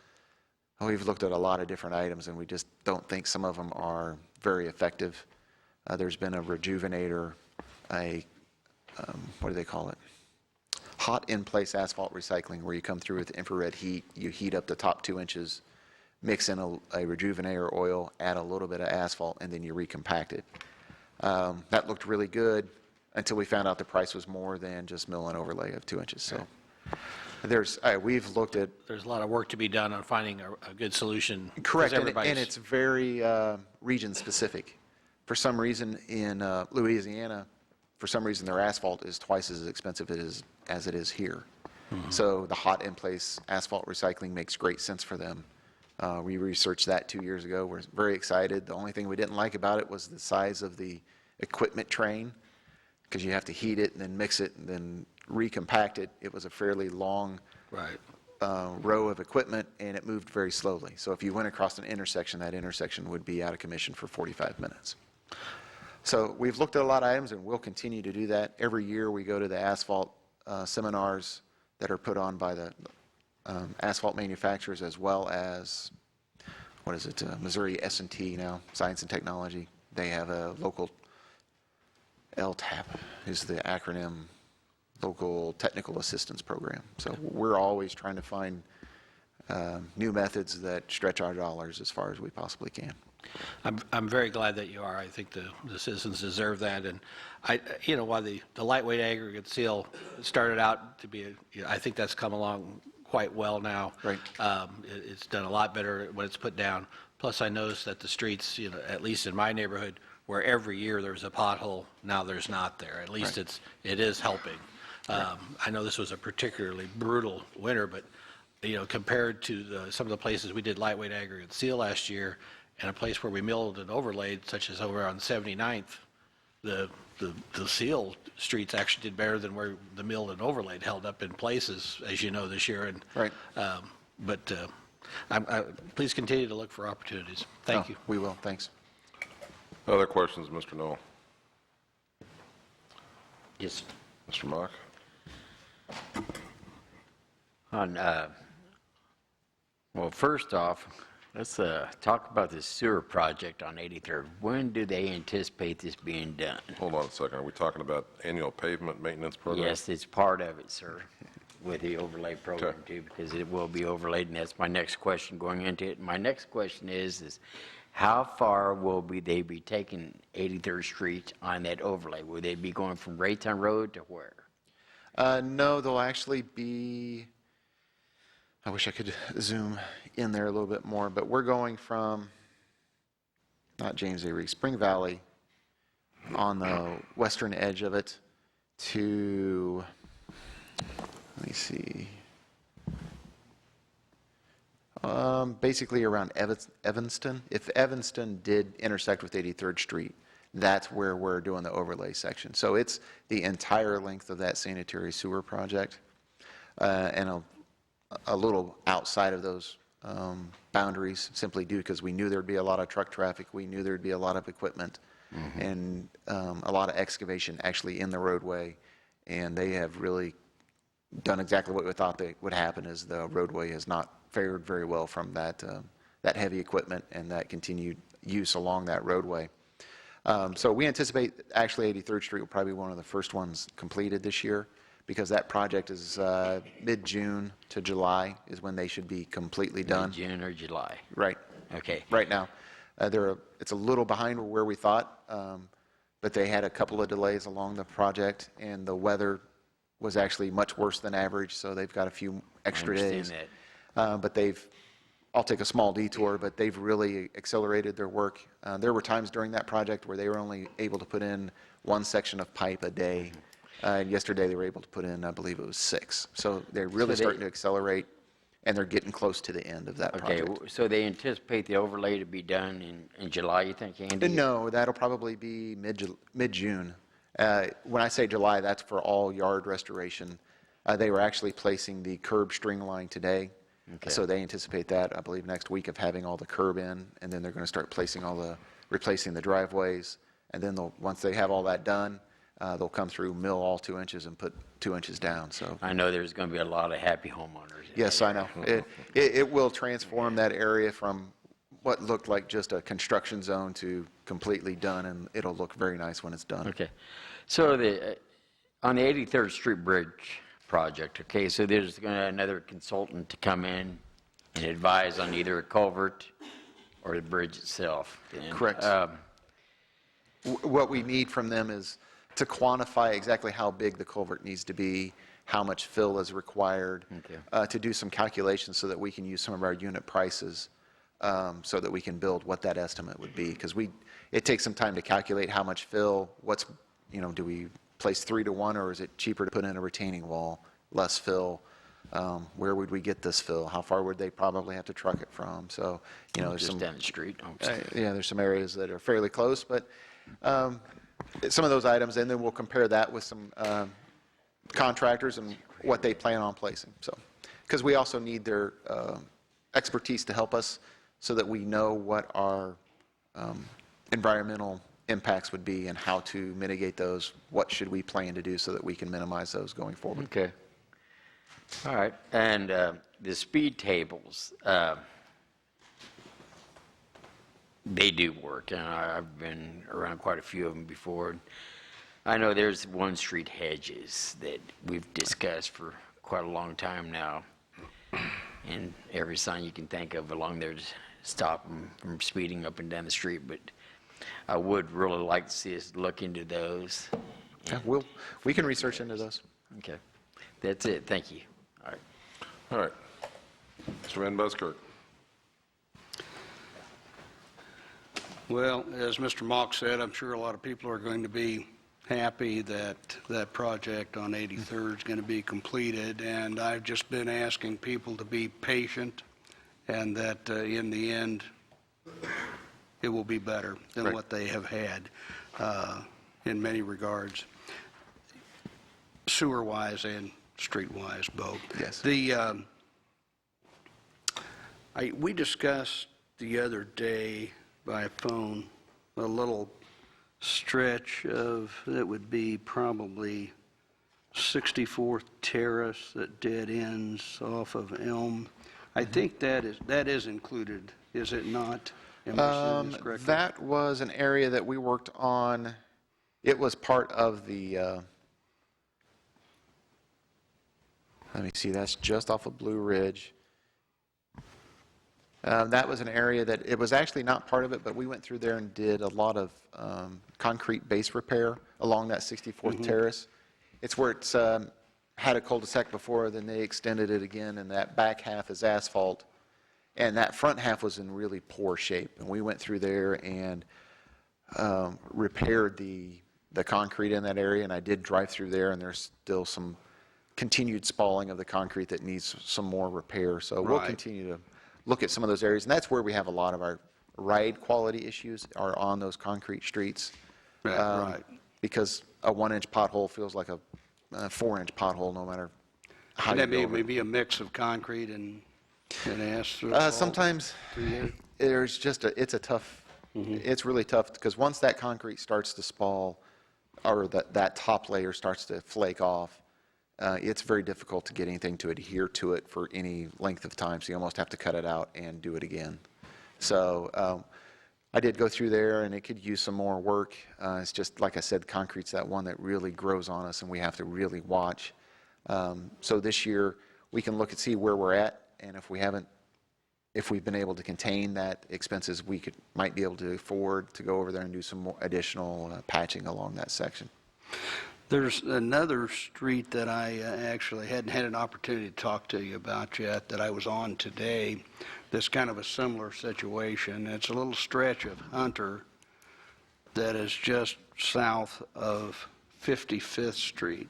We've looked at a lot of different items, and we just don't think some of them are very effective. There's been a rejuvenator, what do they call it? Hot in-place asphalt recycling, where you come through with infrared heat, you heat up the top 2 inches, mix in a rejuvenator oil, add a little bit of asphalt, and then you recompact it. That looked really good until we found out the price was more than just mill and overlay of 2 inches. So we've looked at... There's a lot of work to be done on finding a good solution. Correct, and it's very region-specific. For some reason in Louisiana, for some reason their asphalt is twice as expensive as it is here. Mm-hmm. So the hot in-place asphalt recycling makes great sense for them. We researched that 2 years ago. We're very excited. The only thing we didn't like about it was the size of the equipment train, because you have to heat it and then mix it and then recompact it. It was a fairly long row of equipment, and it moved very slowly. So if you went across an intersection, that intersection would be out of commission for 45 minutes. So we've looked at a lot of items, and we'll continue to do that. Every year, we go to the asphalt seminars that are put on by the asphalt manufacturers, as well as, Missouri S&T now, Science and Technology. They have a local, LTAP is the acronym, Local Technical Assistance Program. So we're always trying to find new methods that stretch our dollars as far as we possibly can. I'm very glad that you are. I think the citizens deserve that. And while the lightweight aggregate seal started out to be, I think that's come along quite well now. Right. It's done a lot better when it's put down. Plus, I noticed that the streets, at least in my neighborhood, where every year there's a pothole, now there's not there. At least Right. it is helping. I know this was a particularly brutal winter, but compared to some of the places we did lightweight aggregate seal last year, and a place where we milled and overlaid, such as over on 79th, the seal streets actually did better than where the milled and overlaid held up in places, as you know, this year. And Right. Please continue to look for opportunities. Thank you. We will, thanks. Other questions, Mr. Knoll? Yes. Mr. Mock? Well, first off, let's talk about the sewer project on 83rd. When do they anticipate this being done? Hold on a second. Are we talking about annual pavement maintenance program? Yes, it's part of it, sir, with the overlay program too, because it will be overlaid, and that's my next question going into it. My next question is how far will they be taking 83rd Street on that overlay? Will they be going from Raytown Road to where? No, they'll actually be, I wish I could zoom in there a little bit more, but we're going from, not James A. Reese, Spring Valley on the western edge of it to, let me see, basically around Evanston. If Evanston did intersect with 83rd Street, that's where we're doing the overlay section. So it's the entire length of that sanitary sewer project, and a little outside of those boundaries, simply due because we knew there'd be a lot of truck traffic, we knew there'd be a lot of equipment, and a lot of excavation actually in the roadway, and they have really done exactly what we thought they would happen. Is the roadway has not fared very well from that heavy equipment and that continued use along that roadway. So we anticipate actually 83rd Street will probably be one of the first ones completed this year, because that project is mid-June to July is when they should be completely done. June or July? Right. Okay. Right now. It's a little behind where we thought, but they had a couple of delays along the project, and the weather was actually much worse than average, so they've got a few extra days. But I'll take a small detour, but they've really accelerated their work. There were times during that project where they were only able to put in one section of pipe a day. Yesterday, they were able to put in, I believe it was 6. So they're really starting to accelerate, and they're getting close to the end of that project. Okay, so they anticipate the overlay to be done in July, you think, Andy? No, that'll probably be mid-June. When I say July, that's for all yard restoration. They were actually placing the curb string line today. Okay. So they anticipate that, I believe, next week of having all the curb in, and then they're going to start replacing the driveways. And then once they have all that done, they'll come through, mill all 2 inches and put 2 inches down. So I know there's going to be a lot of happy homeowners. yes, I know. It will transform that area from what looked like just a construction zone to completely done, and it'll look very nice when it's done. Okay. So on the 83rd Street Bridge project, okay, so there's going to be another consultant to come in and advise on either a culvert or the bridge itself. And, Correct. What we need from them is to quantify exactly how big the culvert needs to be, how much fill is required, to do some calculations so that we can use some of our unit prices, so that we can build what that estimate would be. Because it takes some time to calculate how much fill, do we place 3 to 1, or is it cheaper to put in a retaining wall, less fill? Where would we get this fill? How far would they probably have to truck it from? So, there's just some down the street. there's some areas that are fairly close, but some of those items, and then we'll compare that with some contractors and what they plan on placing. So, because we also need their expertise to help us, so that we know what our environmental impacts would be and how to mitigate those. What should we plan to do so that we can minimize those going forward? Okay. All right. And the speed tables, they do work, and I've been around quite a few of them before. I know there's one street hedges that we've discussed for quite a long time now, and every sign you can think of along there to stop them from speeding up and down the street, but I would really like to see us look into those. Yeah, we can research into those. Okay. That's it. Thank you. All right. All right. Mr. Van Buskirk. Well, as Mr. Mock said, I'm sure a lot of people are going to be happy that that project on 83rd is going to be completed, and I've just been asking people to be patient and that in the end it will be better than what they have had in many regards, sewer-wise and street-wise, both. Yes. We discussed the other day by phone a little stretch of, it would be probably 64th Terrace that dead ends off of Elm. I think that is included, is it not? Am I saying this correctly? That was an area that we worked on. It was part of the, let me see, that's just off of Blue Ridge. That was an area that, it was actually not part of it, but we went through there and did a lot of concrete base repair along that 64th Terrace. It's where it's had a cul-de-sac before, then they extended it again, and that back half is asphalt. And that front half was in really poor shape. And we went through there and repaired the concrete in that area, and I did drive through there, and there's still some continued spalling of the concrete that needs some more repair. So we'll continue to look at some of those areas, and that's where we have a lot of our ride quality issues are on those concrete streets. Because a 1-inch pothole feels like a 4-inch pothole no matter how you go over it. Maybe a mix of concrete and asphalt? Sometimes there's just it's a tough, it's really tough because once that concrete starts to spall or that top layer starts to flake off, it's very difficult to get anything to adhere to it for any length of time. So you almost have to cut it out and do it again. So I did go through there, and it could use some more work. It's just, like I said, concrete's that one that really grows on us, and we have to really watch. So this year, we can look and see where we're at, and if we've been able to contain that expenses, we might be able to afford to go over there and do some more additional patching along that section. There's another street that I actually hadn't had an opportunity to talk to you about yet that I was on today that's kind of a similar situation. It's a little stretch of Hunter that is just south of 55th Street.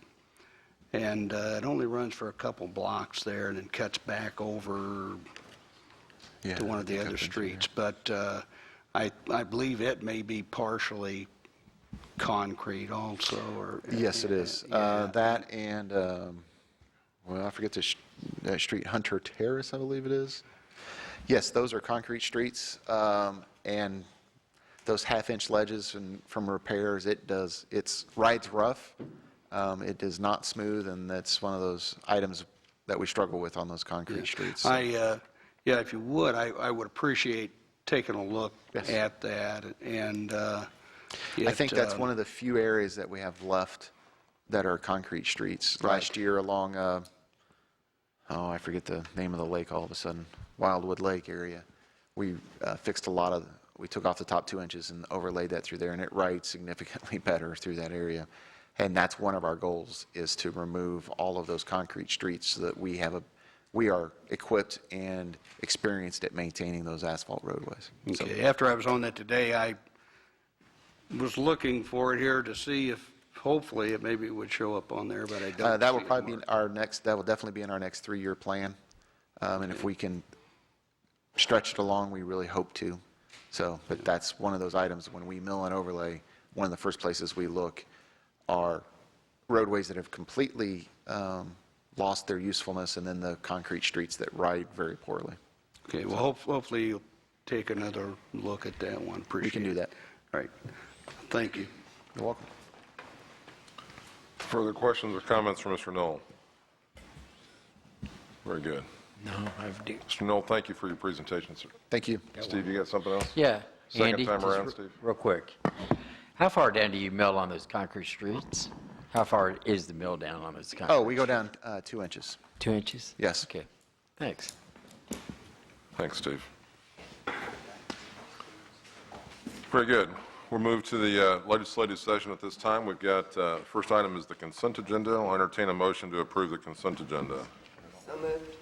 And it only runs for a couple blocks there and then cuts back over to one of the other streets. But I believe it may be partially concrete also, or yes, it is. That and well, I forget the street, Hunter Terrace, I believe it is. Yes, those are concrete streets, and those half-inch ledges and from repairs, it's rides rough. It is not smooth, and that's one of those items that we struggle with on those concrete streets. Yeah, if you would, I would appreciate taking a look at that. And I think that's one of the few areas that we have left that are concrete streets. Last year along, I forget the name of the lake all of a sudden, Wildwood Lake area, we fixed we took off the top 2 inches and overlaid that through there, and it rides significantly better through that area. And that's one of our goals, is to remove all of those concrete streets so that we are equipped and experienced at maintaining those asphalt roadways. Okay. After I was on that today, I was looking for it here to see if hopefully it maybe would show up on there, but I don't. That will probably be that will definitely be in our next 3-year plan. And if we can stretch it along, we really hope to. So, but that's one of those items when we mill and overlay, one of the first places we look are roadways that have completely lost their usefulness, and then the concrete streets that ride very poorly. Okay, well, hopefully you'll take another look at that one. Appreciate it. We can do that. All right. Thank you. You're welcome. Further questions or comments from Mr. Knoll? Very good. No, I've do. Mr. Knoll, thank you for your presentation, sir. Thank you. Steve, you got something else? Yeah. Second Andy, time just around, Steve. real quick. How far down do you mill on those concrete streets? How far is the mill down on those concrete? Oh, we go down 2 inches. 2 inches? Yes. Okay, thanks. Thanks, Steve. Very good. We'll move to the legislative session at this time. We've got, first item is the consent agenda. I'll entertain a motion to approve the consent agenda. So moved.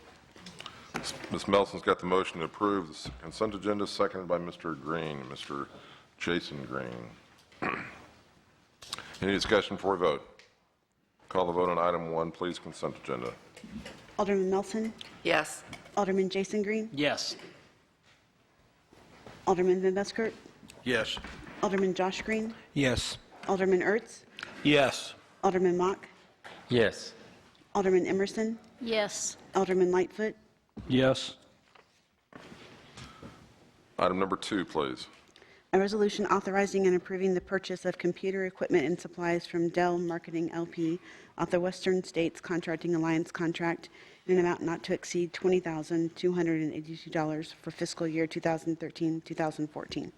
Ms. Melson's got the motion to approve the consent agenda, seconded by Mr. Green, Mr. Jason Green. Any discussion before we vote? Call the vote on item 1, please, consent agenda. Alderman Melson, Yes. Alderman Jason Green, Yes. Alderman Van Buskirk, Yes. Alderman Josh Green, Yes. Alderman Ertz, Yes. Alderman Mock, Yes. Alderman Emerson, Yes. Alderman Lightfoot, Yes. Item number 2, please. a resolution authorizing and approving the purchase of computer equipment and supplies from Dell Marketing LP off the Western States Contracting Alliance contract in an amount not to exceed $20,282 for fiscal year 2013-2014.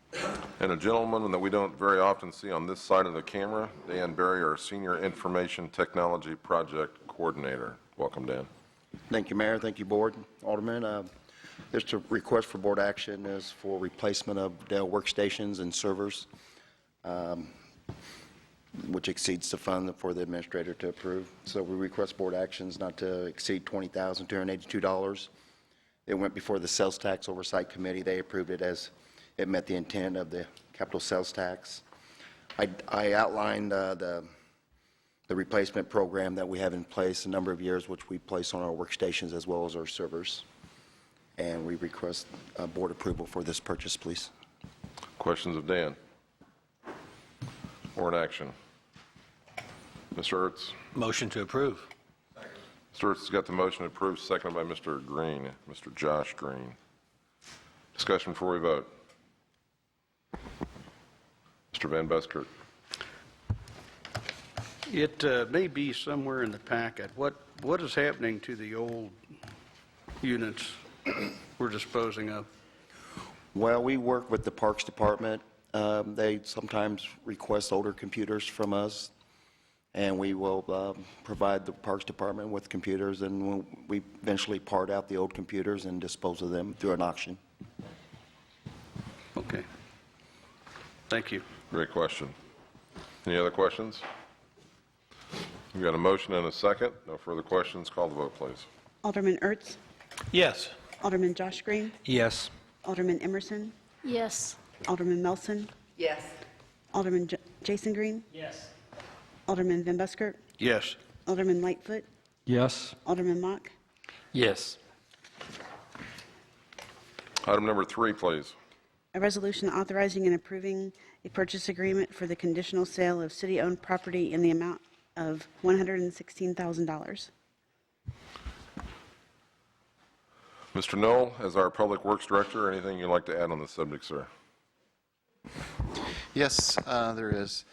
And a gentleman that we don't very often see on this side of the camera, Dan Berry, our Senior Information Technology Project Coordinator. Welcome, Dan. Thank you, Mayor. Thank you, Board. Alderman, just a request for board action is for replacement of Dell workstations and servers, which exceeds the fund for the administrator to approve. So we request board actions not to exceed $20,282. It went before the Sales Tax Oversight Committee. They approved it as it met the intent of the capital sales tax. I outlined the replacement program that we have in place a number of years, which we place on our workstations as well as our servers. And we request board approval for this purchase, please. Questions of Dan? Or an action? Mr. Ertz? Motion to approve. Mr. Ertz has got the motion to approve, seconded by Mr. Green, Mr. Josh Green. Discussion before we vote. Mr. Van Buskirk. It may be somewhere in the packet. What is happening to the old units we're disposing of? Well, we work with the Parks Department. They sometimes request older computers from us, and we will provide the Parks Department with computers, and we eventually part out the old computers and dispose of them through an auction. Okay. Thank you. Great question. Any other questions? We've got a motion and a second. No further questions. Call the vote, please. Alderman Ertz, Yes. Alderman Josh Green, Yes. Alderman Emerson, Yes. Alderman Melson, Yes. Alderman Jason Green, Yes. Alderman Van Buskirk, Yes. Alderman Lightfoot, Yes. Alderman Mock, Yes. Item number 3, please. a resolution authorizing and approving a purchase agreement for the conditional sale of city-owned property in the amount of $116,000. Mr. Knoll, as our Public Works Director, anything you'd like to add on this subject, sir? Yes, there is.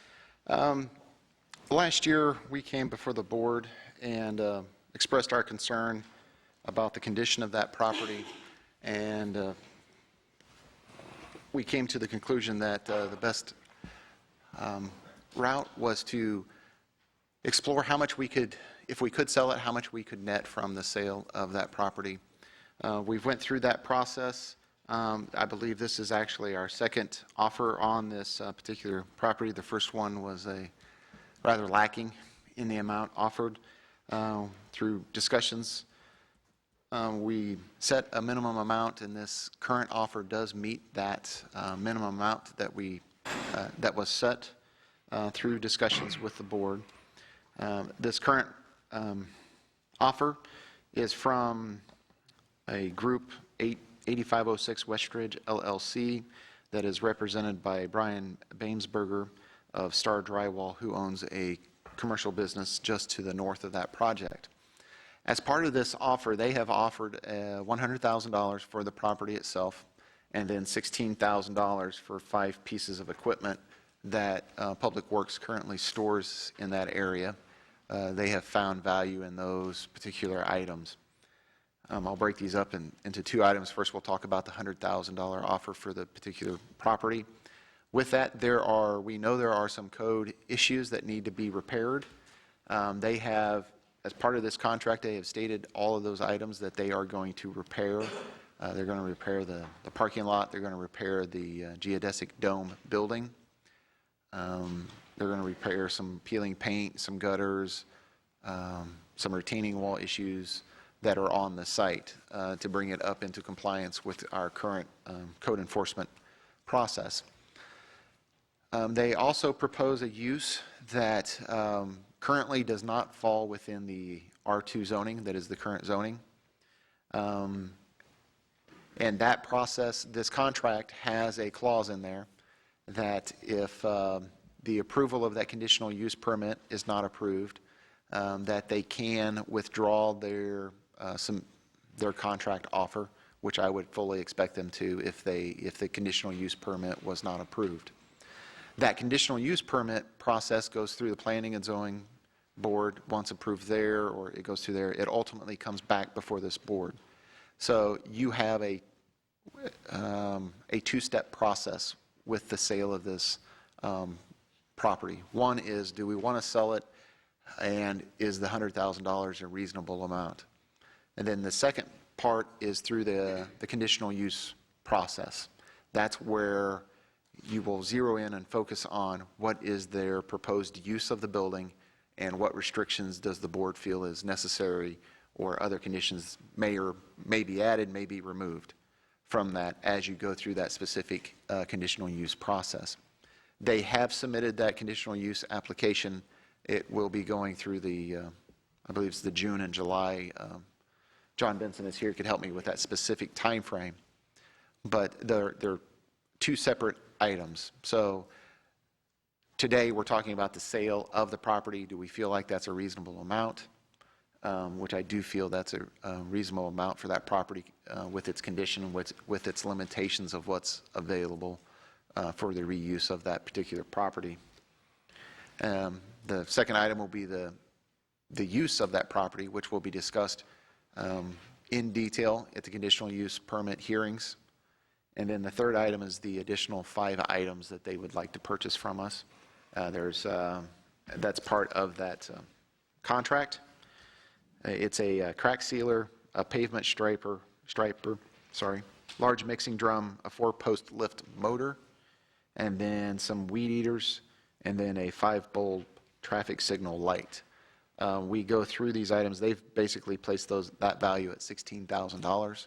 Last year, we came before the board and expressed our concern about the condition of that property, and we came to the conclusion that the best route was to explore how much we could, if we could sell it, how much we could net from the sale of that property. We've went through that process. I believe this is actually our second offer on this particular property. The first one was rather lacking in the amount offered. Through discussions, we set a minimum amount, and this current offer does meet that minimum amount that that was set through discussions with the board. This current offer is from a group 8506 Westridge LLC that is represented by Brian Bamesberger of Star Drywall, who owns a commercial business just to the north of that project. As part of this offer, they have offered $100,000 for the property itself, and then $16,000 for 5 pieces of equipment that Public Works currently stores in that area. They have found value in those particular items. I'll break these up into two items. First, we'll talk about the $100,000 offer for the particular property. With that, we know there are some code issues that need to be repaired. They have, as part of this contract, they have stated all of those items that they are going to repair. They're going to repair the parking lot. They're going to repair the geodesic dome building. They're going to repair some peeling paint, some gutters, some retaining wall issues that are on the site to bring it up into compliance with our current code enforcement process. They also propose a use that currently does not fall within the R2 zoning, that is the current zoning. And that process, this contract has a clause in there that if the approval of that conditional use permit is not approved, that they can withdraw their contract offer, which I would fully expect them to if the conditional use permit was not approved. That conditional use permit process goes through the Planning and Zoning Board. Once approved there, or it goes through there, it ultimately comes back before this board. So you have a two-step process with the sale of this property. One is, do we want to sell it, and is the $100,000 a reasonable amount? And then the second part is through the conditional use process. That's where you will zero in and focus on what is their proposed use of the building and what restrictions does the board feel is necessary, or other conditions may be added, may be removed from that as you go through that specific conditional use process. They have submitted that conditional use application. It will be going through I believe it's the June and July. John Benson is here, could help me with that specific time frame. But they're two separate items. So today we're talking about the sale of the property. Do we feel like that's a reasonable amount? Which I do feel that's a reasonable amount for that property with its condition, with its limitations of what's available for the reuse of that particular property. The second item will be the use of that property, which will be discussed in detail at the conditional use permit hearings. And then the third item is the additional 5 items that they would like to purchase from us. That's part of that contract. It's a crack sealer, a pavement striper, large mixing drum, a 4-post lift motor, and then some weed eaters, and then a 5-bulb traffic signal light. We go through these items. They've basically placed that value at $16,000.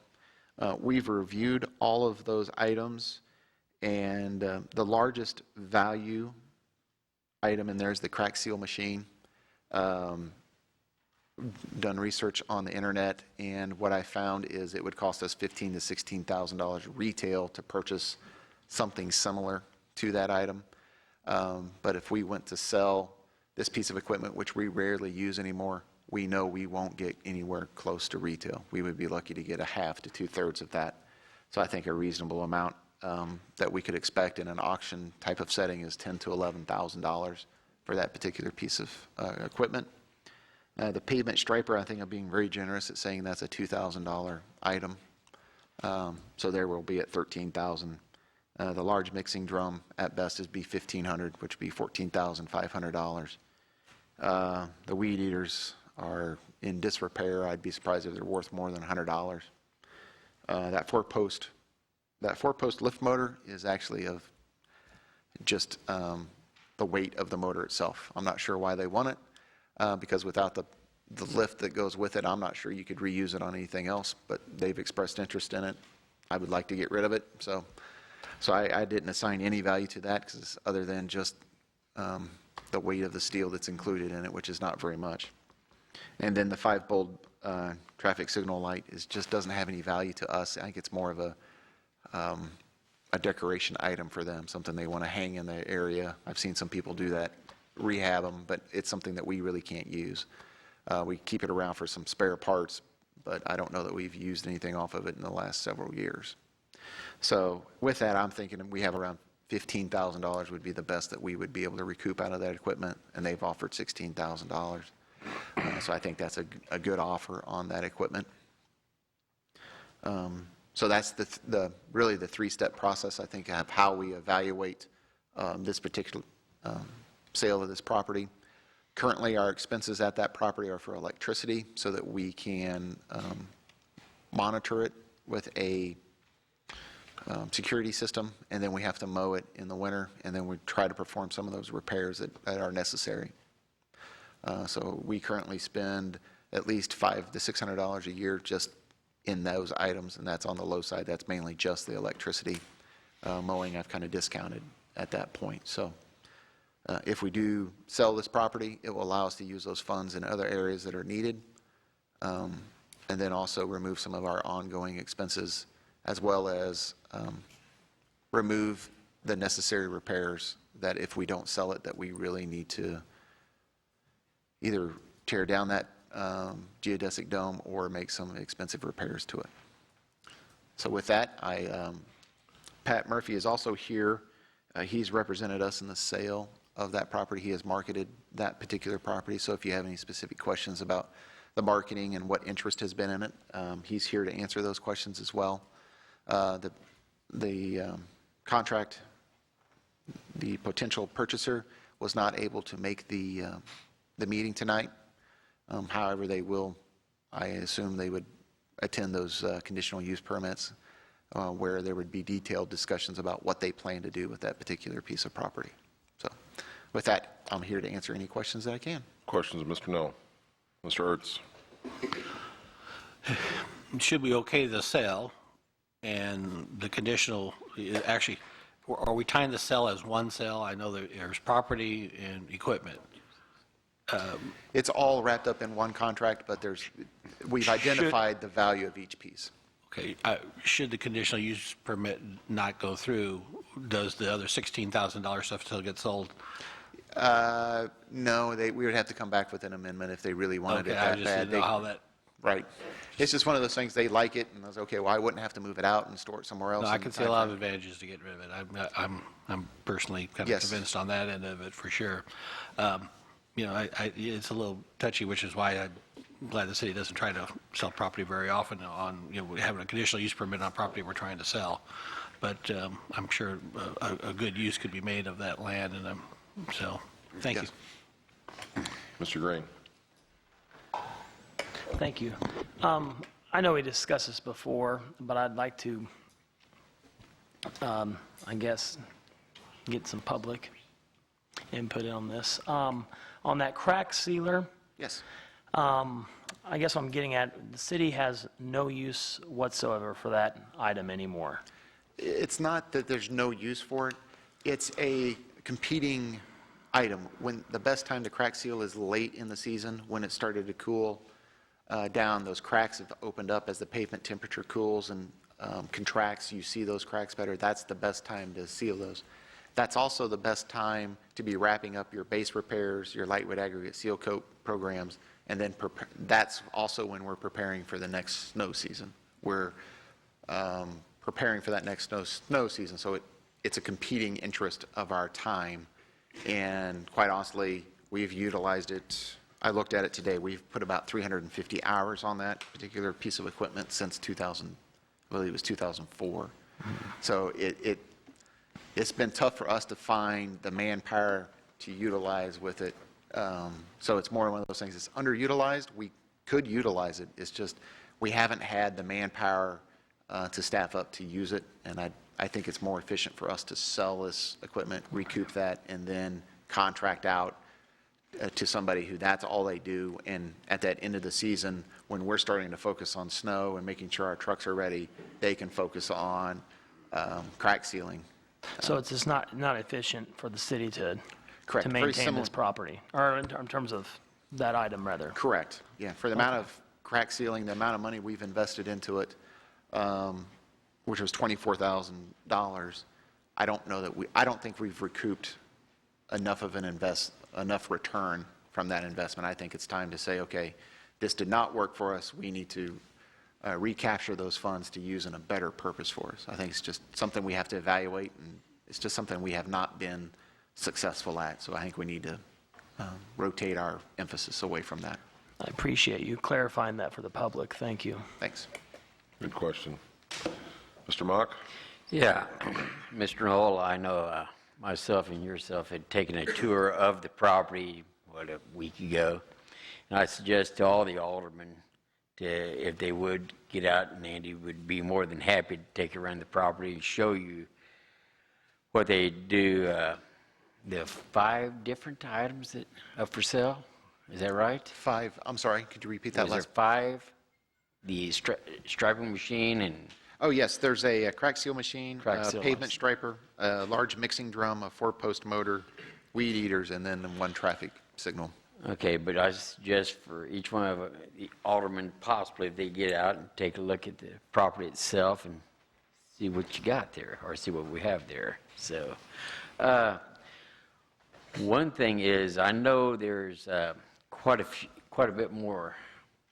We've reviewed all of those items, and the largest value item in there is the crack seal machine. Done research on the internet, and what I found is it would cost us $15,000 to $16,000 retail to purchase something similar to that item. But if we went to sell this piece of equipment, which we rarely use anymore, we know we won't get anywhere close to retail. We would be lucky to get a half to 2/3 of that. So I think a reasonable amount that we could expect in an auction type of setting is $10,000 to $11,000 for that particular piece of equipment. The pavement striper, I think I'm being very generous at saying that's a $2,000 item. So there we'll be at $13,000. The large mixing drum at best is be $1,500, which would be $14,500. The weed eaters are in disrepair. I'd be surprised if they're worth more than $100. That four-post lift motor is actually of just the weight of the motor itself. I'm not sure why they want it, because without the lift that goes with it, I'm not sure you could reuse it on anything else, but they've expressed interest in it. I would like to get rid of it, so I didn't assign any value to that, because other than just the weight of the steel that's included in it, which is not very much. And then the 5-bulb traffic signal light just doesn't have any value to us. I think it's more of a decoration item for them, something they want to hang in the area. I've seen some people do that, rehab them, but it's something that we really can't use. We keep it around for some spare parts, but I don't know that we've used anything off of it in the last several years. So with that, I'm thinking we have around $15,000 would be the best that we would be able to recoup out of that equipment, and they've offered $16,000. So I think that's a good offer on that equipment. So that's really the three-step process, I think, of how we evaluate this particular sale of this property. Currently, our expenses at that property are for electricity so that we can monitor it with a security system, and then we have to mow it in the winter, and then we try to perform some of those repairs that are necessary. So we currently spend at least $500 to $600 a year just in those items, and that's on the low side. That's mainly just the electricity. Mowing, I've kind of discounted at that point. So if we do sell this property, it will allow us to use those funds in other areas that are needed, and then also remove some of our ongoing expenses, as well as remove the necessary repairs that if we don't sell it, that we really need to either tear down that geodesic dome or make some expensive repairs to it. So with that, Pat Murphy is also here. He's represented us in the sale of that property. He has marketed that particular property. So if you have any specific questions about the marketing and what interest has been in it, he's here to answer those questions as well. The contract, the potential purchaser was not able to make the meeting tonight. However, they will, I assume they would attend those conditional use permits where there would be detailed discussions about what they plan to do with that particular piece of property. So with that, I'm here to answer any questions that I can. Questions of Mr. Knoll? Mr. Ertz? Should we okay the sale and the conditional, actually, are we tying the sale as one sale? I know that there's property and equipment. It's all wrapped up in one contract, but we've identified the value of each piece. Okay, should the conditional use permit not go through, does the other $16,000 stuff still get sold? No, we would have to come back with an amendment if they really wanted it that bad. I just didn't know how that... Right. It's just one of those things, they like it, and I was, okay, well, I wouldn't have to move it out and store it somewhere else. No, I can see a lot of advantages to get rid of it. I'm personally kind of convinced on that end of it, for sure. You know, it's a little touchy, which is why I'm glad the city doesn't try to sell property very often on, you know, having a conditional use permit on property we're trying to sell. But I'm sure a good use could be made of that land, and so, thank you. Mr. Green? Thank you. I know we discussed this before, but I'd like to, I guess, get some public input on this. On that crack sealer, Yes. I guess what I'm getting at, the city has no use whatsoever for that item anymore. It's not that there's no use for it. It's a competing item. When the best time to crack seal is late in the season, when it started to cool down. Those cracks have opened up as the pavement temperature cools and contracts. You see those cracks better. That's the best time to seal those. That's also the best time to be wrapping up your base repairs, your lightweight aggregate seal coat programs, and then that's also when we're preparing for the next snow season. We're preparing for that next snow season, so it's a competing interest of our time, and quite honestly, we've utilized it. I looked at it today. We've put about 350 hours on that particular piece of equipment since 2000, I believe it was 2004. So it's been tough for us to find the manpower to utilize with it. So it's more one of those things. It's underutilized. We could utilize it. It's just we haven't had the manpower to staff up to use it. And I think it's more efficient for us to sell this equipment, recoup that, and then contract out to somebody who that's all they do. And at that end of the season, when we're starting to focus on snow and making sure our trucks are ready, they can focus on crack sealing. So it's just not efficient for the city to Correct. Very maintain similar. this property, or in terms of that item, rather. Correct. Yeah, for the amount of crack sealing, the amount of money we've invested into it, which was $24,000, I don't think we've recouped enough of enough return from that investment. I think it's time to say, okay, this did not work for us. We need to recapture those funds to use in a better purpose for us. I think it's just something we have to evaluate It's just something we have not been successful at, so I think we need to rotate our emphasis away from that. I appreciate you clarifying that for the public. Thank you. Thanks. Good question. Mr. Mock? Yeah, Mr. Knoll, I know myself and yourself had taken a tour of the property, a week ago, and I suggest to all the aldermen to, if they would get out, and Andy would be more than happy to take you around the property and show you what they do. The 5 different items that are for sale, is that right? 5, I'm sorry, could you repeat that Is there last? 5? The striping machine and... Oh, yes, there's a crack seal machine, Crack seal pavement machine. striper, a large mixing drum, a 4-post motor, weed eaters, and then 1 traffic signal. Okay, but I suggest for each one of the aldermen, possibly if they get out and take a look at the property itself and see what you got there, or see what we have there. So, one thing is, I know there's quite a bit more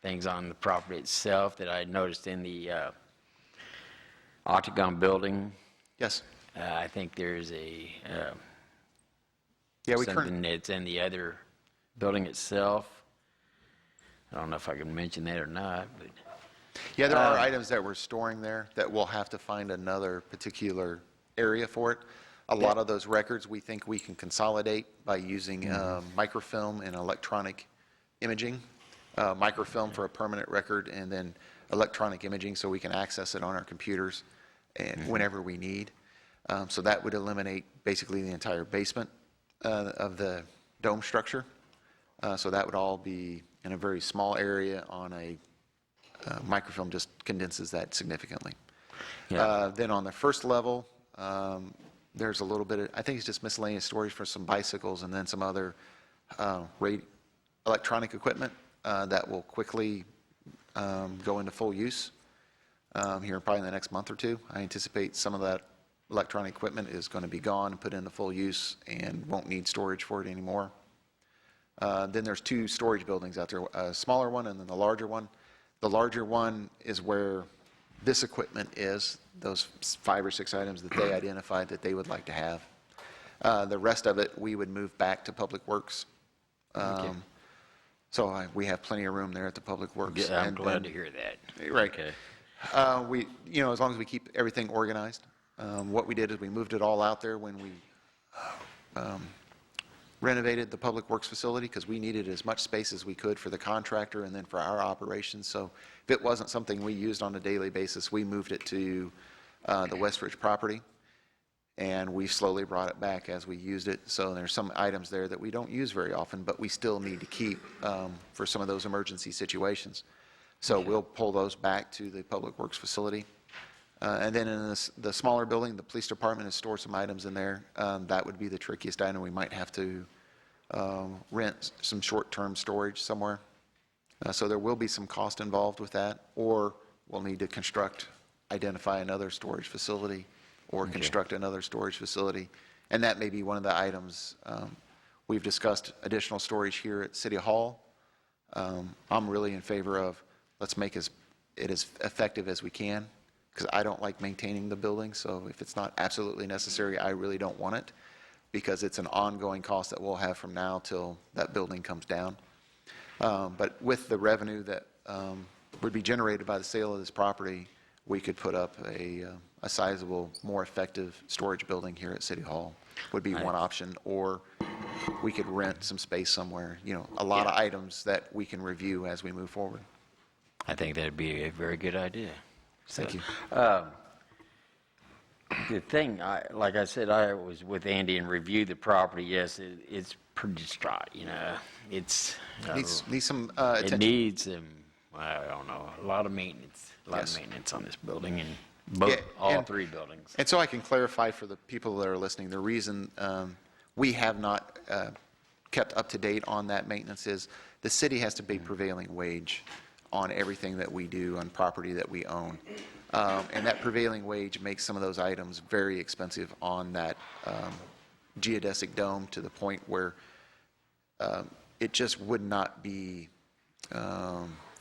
things on the property itself that I noticed in the Octagon building. Yes. I think there's a Yeah, we something that's in the other building itself. I don't know if I can mention that or not, but... Yeah, there are items that we're storing there that we'll have to find another particular area for it. A lot of those records, we think we can consolidate by using microfilm and electronic imaging. Microfilm for a permanent record, and then electronic imaging so we can access it on our computers and whenever we need. So that would eliminate basically the entire basement of the dome structure. So that would all be in a very small area on a microfilm, just condenses that significantly. Yeah. Then on the first level, there's a little bit of, I think it's just miscellaneous storage for some bicycles and then some other electronic equipment that will quickly go into full use here probably in the next month or 2. I anticipate some of that electronic equipment is going to be gone and put into full use and won't need storage for it anymore. Then there's 2 storage buildings out there, a smaller one and then the larger one. The larger one is where this equipment is, those 5 or 6 items that they identified that they would like to have. The rest of it, we would move back to Public Works. So we have plenty of room there at the Public Works. Yeah, I'm glad to hear that. Right. Okay. We, as long as we keep everything organized. What we did is we moved it all out there when we renovated the Public Works facility because we needed as much space as we could for the contractor and then for our operations. So if it wasn't something we used on a daily basis, we moved it to the Westridge property, and we slowly brought it back as we used it. So there's some items there that we don't use very often, but we still need to keep for some of those emergency situations. So we'll pull those back to the Public Works facility. And then in the smaller building, the police department has stored some items in there. That would be the trickiest item. We might have to rent some short-term storage somewhere. So there will be some cost involved with that, or we'll need to identify another storage facility or construct another storage facility. And that may be one of the items. We've discussed additional storage here at City Hall. I'm really in favor of let's make it as effective as we can, because I don't like maintaining the building. So if it's not absolutely necessary, I really don't want it, because it's an ongoing cost that we'll have from now till that building comes down. But with the revenue that would be generated by the sale of this property, we could put up a sizable, more effective storage building here at City Hall would be one option, or we could rent some space somewhere, a lot of items that we can review as we move forward. I think that'd be a very good idea. Thank you. The thing, like I said, I was with Andy and reviewed the property. Yes, it's pretty distraught, It's... Needs some It attention. needs, I don't know, a lot of maintenance. A lot of maintenance on this building and all 3 buildings. And so I can clarify for the people that are listening, the reason we have not kept up to date on that maintenance is the city has to pay prevailing wage on everything that we do on property that we own. And that prevailing wage makes some of those items very expensive on that geodesic dome, to the point where it just would not be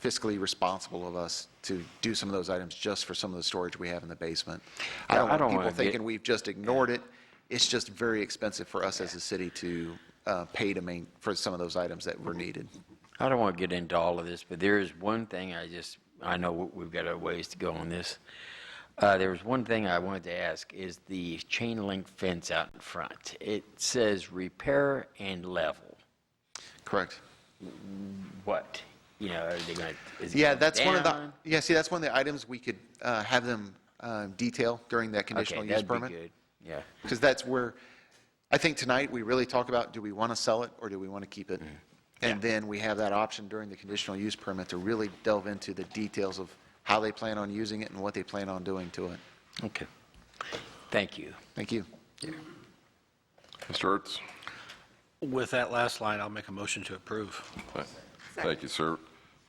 fiscally responsible of us to do some of those items just for some of the storage we have in the basement. I don't want people thinking we've just ignored it It's just very expensive for us as a city to pay to for some of those items that were needed. I don't want to get into all of this, but there is one thing I know we've got a ways to go on this. There was one thing I wanted to ask, is the chain link fence out in front. It says repair and level. Correct. What? You know, are they going to? Yeah, that's one of the. Yeah, see, that's one of the items we could have them detail during that conditional use permit. That'd be good. Yeah. Because that's where, I think tonight we really talk about, do we want to sell it or do we want to keep it? And then we have that option during the conditional use permit to really delve into the details of how they plan on using it and what they plan on doing to it. Okay. Thank you. Thank you. Mr. Ertz? With that last line, I'll make a motion to approve. Thank you, sir.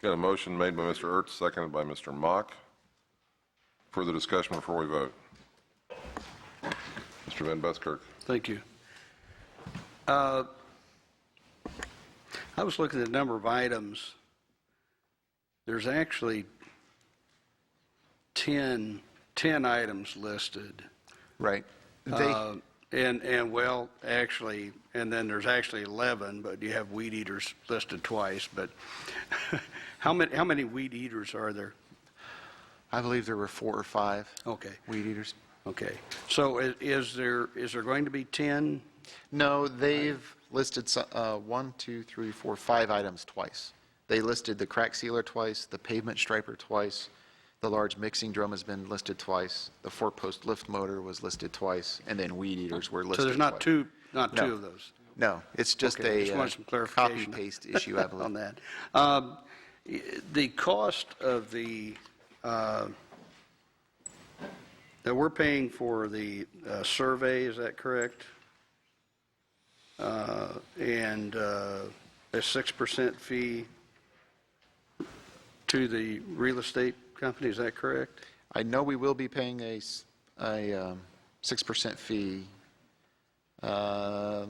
Got a motion made by Mr. Ertz, seconded by Mr. Mock. Further discussion before we vote. Mr. Van Buskirk. Thank you. I was looking at a number of items. There's actually 10 items listed. Right. And well, actually, and then there's actually 11, but you have weed eaters listed twice. But how many weed eaters are there? I believe there were 4 or 5 weed eaters. Okay. So is there going to be 10? No, they've listed 1, 2, 3, 4, 5 items twice. They listed the crack sealer twice, the pavement striper twice, the large mixing drum has been listed twice, the 4-post lift motor was listed twice, and then weed eaters were listed twice. So there's not two of those? No, it's just Okay, just want some clarification copy-paste issue, I believe. on that. The cost of the, that we're paying for the survey, is that correct? And a 6% fee to the real estate company, is that correct? I know we will be paying a 6% fee. The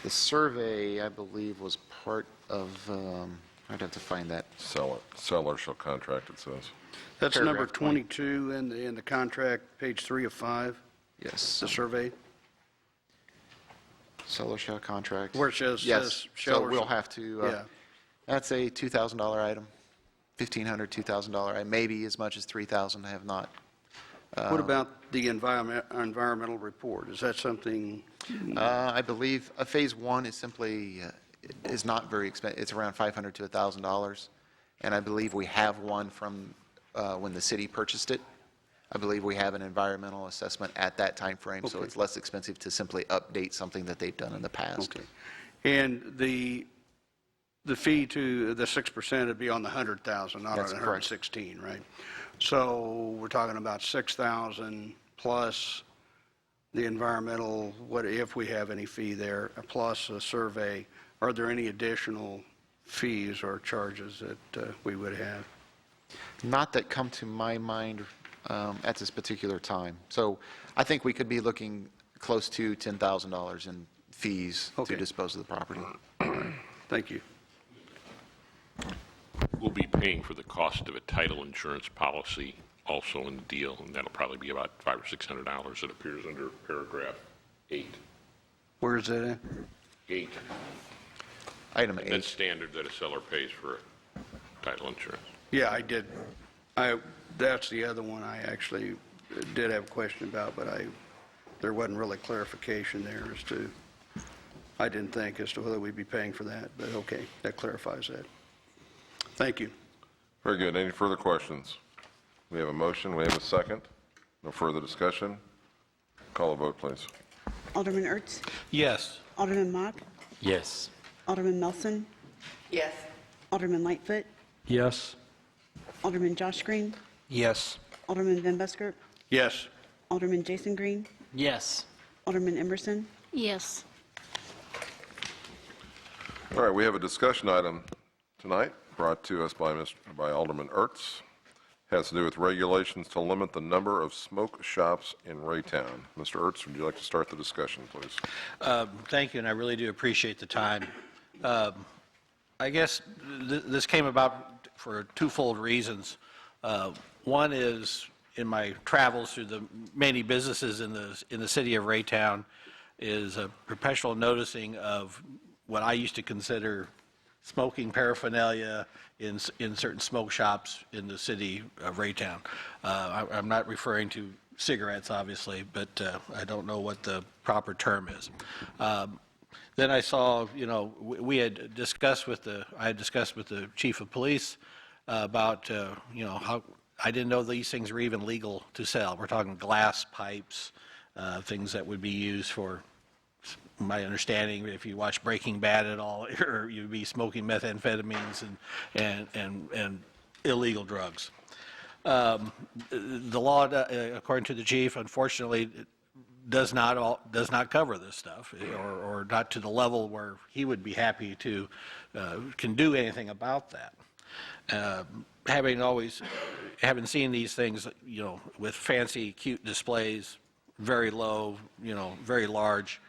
survey, I believe, was part of, I'd have to find that. Seller shall contract, it says. That's number Paragraph 20. 22 in the contract, page 3 of 5, Yes. the survey, Seller shall contract. where it says Yes, shall so or we'll shall- have to, Yeah. that's a $2,000 item, $1,500, $2,000 item, maybe as much as $3,000, I have not. What about the environmental report? Is that something? I believe Phase 1 is simply, is not very expensive, it's around $500 to $1,000, and I believe we have one from when the city purchased it. I believe we have an environmental assessment at that time frame, so Okay. it's less expensive to simply update something that they've done in the past. Okay. And the fee to the 6% would be on the 100,000, not on That's the correct. 116, right? So we're talking about 6,000 plus the environmental, what if we have any fee there, plus a survey. Are there any additional fees or charges that we would have? Not that come to my mind at this particular time. So I think we could be looking close to $10,000 in fees to Okay. dispose of the property. Thank you. We'll be paying for the cost of a title insurance policy also in the deal, and that'll probably be about $500 or $600. It appears under paragraph 8. Where is that at? 8. Item And 8. that's standard that a seller pays for title insurance. Yeah, I did. That's the other one I actually did have a question about, but there wasn't really clarification there as to, I didn't think as to whether we'd be paying for that, but okay, that clarifies that. Thank you. Very good. Any further questions? We have a motion, we have a second. No further discussion. Call a vote, please. Alderman Ertz? Yes. Alderman Mock? Yes. Alderman Melson? Yes. Alderman Lightfoot? Yes. Alderman Josh Green? Yes. Alderman Van Buskirk? Yes. Alderman Jason Green? Yes. Alderman Emerson? Yes. All right, we have a discussion item tonight brought to us by Alderman Ertz. Has to do with regulations to limit the number of smoke shops in Raytown. Mr. Ertz, would you like to start the discussion, please? Thank you, and I really do appreciate the time. I guess this came about for twofold reasons. One is in my travels through the many businesses in the city of Raytown is a perpetual noticing of what I used to consider smoking paraphernalia in certain smoke shops in the city of Raytown. I'm not referring to cigarettes, obviously, but I don't know what the proper term is. Then I saw, we had discussed I had discussed with the chief of police about, how I didn't know these things were even legal to sell. We're talking glass pipes, things that would be used for, my understanding, if you watch Breaking Bad at all, or you'd be smoking methamphetamines and illegal drugs. The law, according to the chief, unfortunately, does not cover this stuff, or not to the level where he would be happy to can do anything about that. Having seen these things, with fancy, cute displays, very low, very large,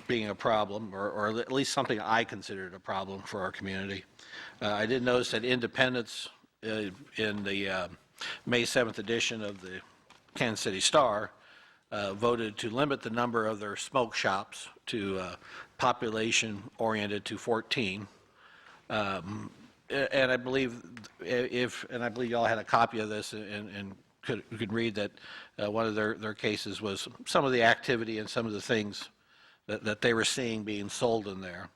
being a problem, or at least something I considered a problem for our community. I did notice that Independence in the May 7th edition of the Kansas City Star voted to limit the number of their smoke shops to population oriented to 14. And I believe I believe y'all had a copy of this and could read that one of their cases was some of the activity and some of the things that they were seeing being sold in there.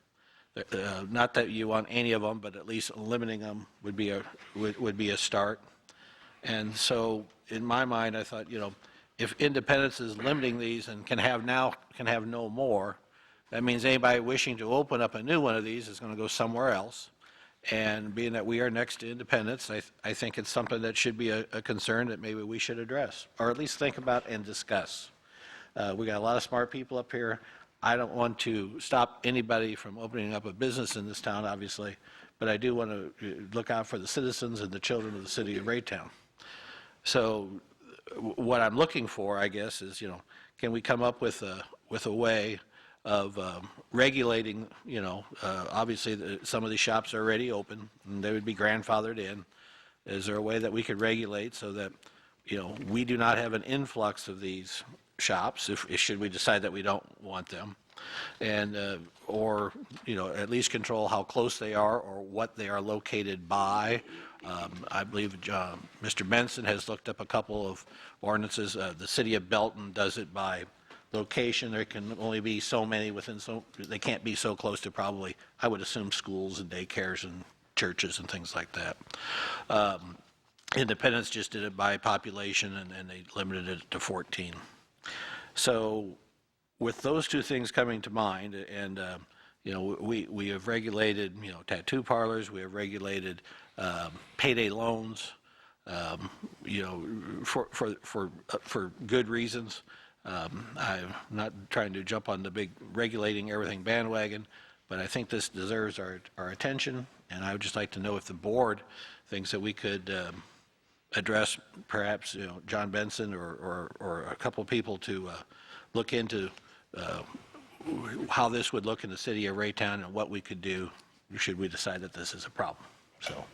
Not that you want any of them, but at least limiting them would be a start. And so, in my mind, I thought, if Independence is limiting these and can have no more, that means anybody wishing to open up a new one of these is going to go somewhere else. And being that we are next to Independence, I think it's something that should be a concern that maybe we should address, or at least think about and discuss. We got a lot of smart people up here. I don't want to stop anybody from opening up a business in this town, obviously, but I do want to look out for the citizens and the children of the city of Raytown. So what I'm looking for, I guess, is, can we come up with a way of regulating, obviously some of these shops are already open and they would be grandfathered in. Is there a way that we could regulate so that, we do not have an influx of these shops should we decide that we don't want them, and or at least control how close they are or what they are located by. I believe Mr. Benson has looked up a couple of ordinances. The city of Belton does it by location. There can only be so many they can't be so close to, probably, I would assume, schools and daycares and churches and things like that. Independence just did it by population, and they limited it to 14. So with those two things coming to mind, and we have regulated tattoo parlors, we have regulated payday loans, for good reasons. I'm not trying to jump on the big regulating everything bandwagon, but I think this deserves our attention, and I would just like to know if the board thinks that we could address perhaps John Benson or a couple of people to look into how this would look in the city of Raytown and what we could do should we decide that this is a problem. So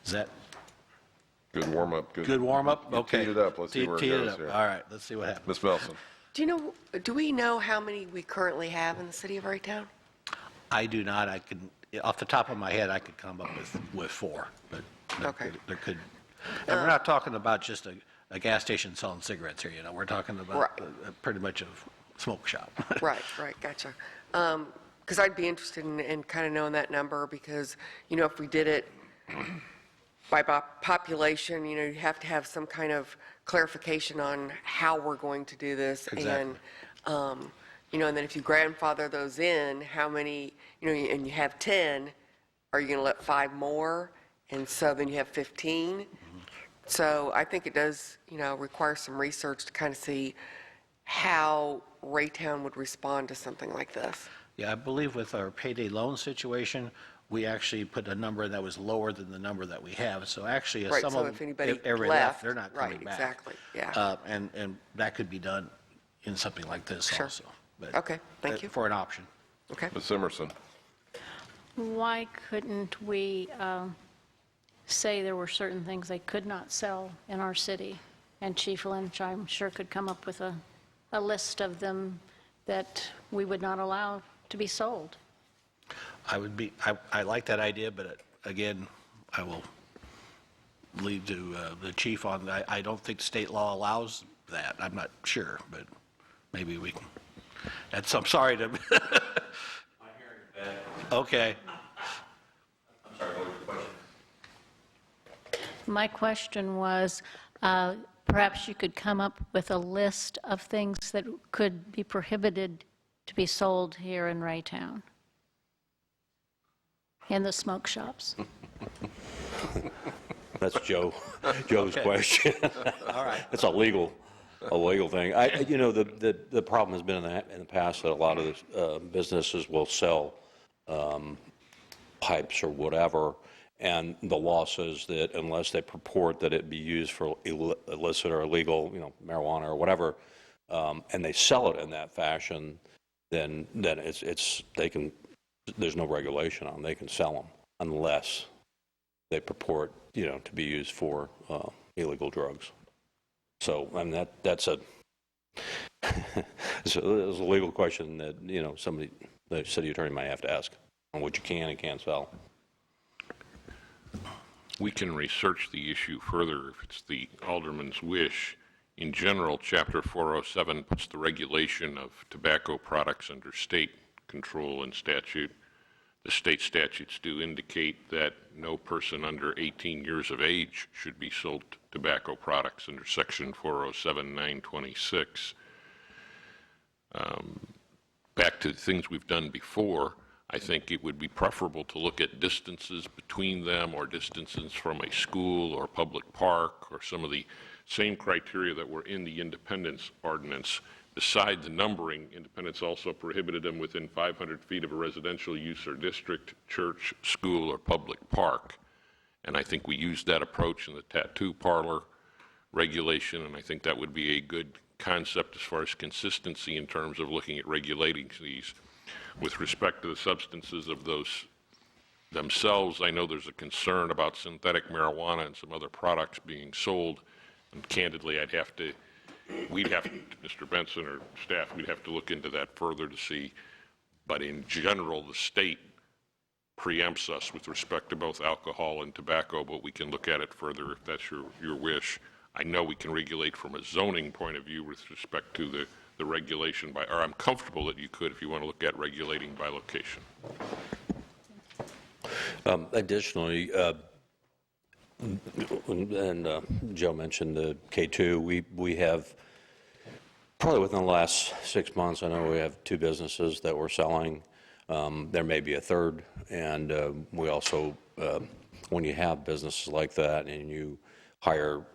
is that good warm up? Good warm up? Okay. Tee it up. Let's see where it goes here. All right, let's see what happens. Ms. Melson. Do we know how many we currently have in the city of Raytown? I do not. I can, off the top of my head, I could come up with 4, but Okay. there could. And we're not talking about just a gas station selling cigarettes here, we're talking about pretty much a smoke shop. Right, gotcha. Because I'd be interested in kind of knowing that number, because, if we did it by population, you have to have some kind of clarification on how we're going to do this. Exactly. And, and then if you grandfather those in, how many, and you have 10, are you going to let 5 more? And so then you have 15. So I think it does, require some research to kind of see how Raytown would respond to something like this. Yeah, I believe with our payday loan situation, we actually put a number that was lower than the number that we have. So actually, if Right, some so of if them anybody ever left, left, they're not coming right, back. exactly, yeah. And that could be done in something like this Sure. also. But, Okay, thank you. For an option. Okay. Ms. Emerson. Why couldn't we say there were certain things they could not sell in our city. And Chief Lynch, I'm sure, could come up with a list of them that we would not allow to be sold. I like that idea, but again, I will leave to the chief on that. I don't think state law allows that. I'm not sure, but maybe we can. I'm sorry to. I'm hearing that. Okay. I'm sorry, what was your question? My question was, perhaps you could come up with a list of things that could be prohibited to be sold here in Raytown, in the smoke shops. That's Joe's question. All right. It's a legal thing. The problem has been in the past that a lot of the businesses will sell pipes or whatever, and the law says that unless they purport that it be used for illicit or illegal, marijuana or whatever, and they sell it in that fashion, then there's no regulation on them. They can sell them unless they purport, to be used for illegal drugs. So, that's it's a legal question that, the city attorney might have to ask on what you can and can't sell. We can research the issue further if it's the alderman's wish. In general, Chapter 407 puts the regulation of tobacco products under state control and statute. The state statutes do indicate that no person under 18 years of age should be sold tobacco products under Section 407-926. Back to things we've done before, I think it would be preferable to look at distances between them or distances from a school or public park or some of the same criteria that were in the Independence Ordinance. Besides the numbering, Independence also prohibited them within 500 feet of a residential use or district, church, school, or public park. And I think we used that approach in the tattoo parlor regulation, and I think that would be a good concept as far as consistency in terms of looking at regulating these. With respect to the substances of those themselves, I know there's a concern about synthetic marijuana and some other products being sold, and candidly, we'd have to, Mr. Benson or staff, we'd have to look into that further to see. But in general, the state preempts us with respect to both alcohol and tobacco, but we can look at it further if that's your wish. I know we can regulate from a zoning point of view with respect to the regulation or I'm comfortable that you could if you want to look at regulating by location. Additionally, and Joe mentioned the K2, we have, probably within the last 6 months, I know we have 2 businesses that we're selling. There may be a third, and we also, when you have businesses like that and you hire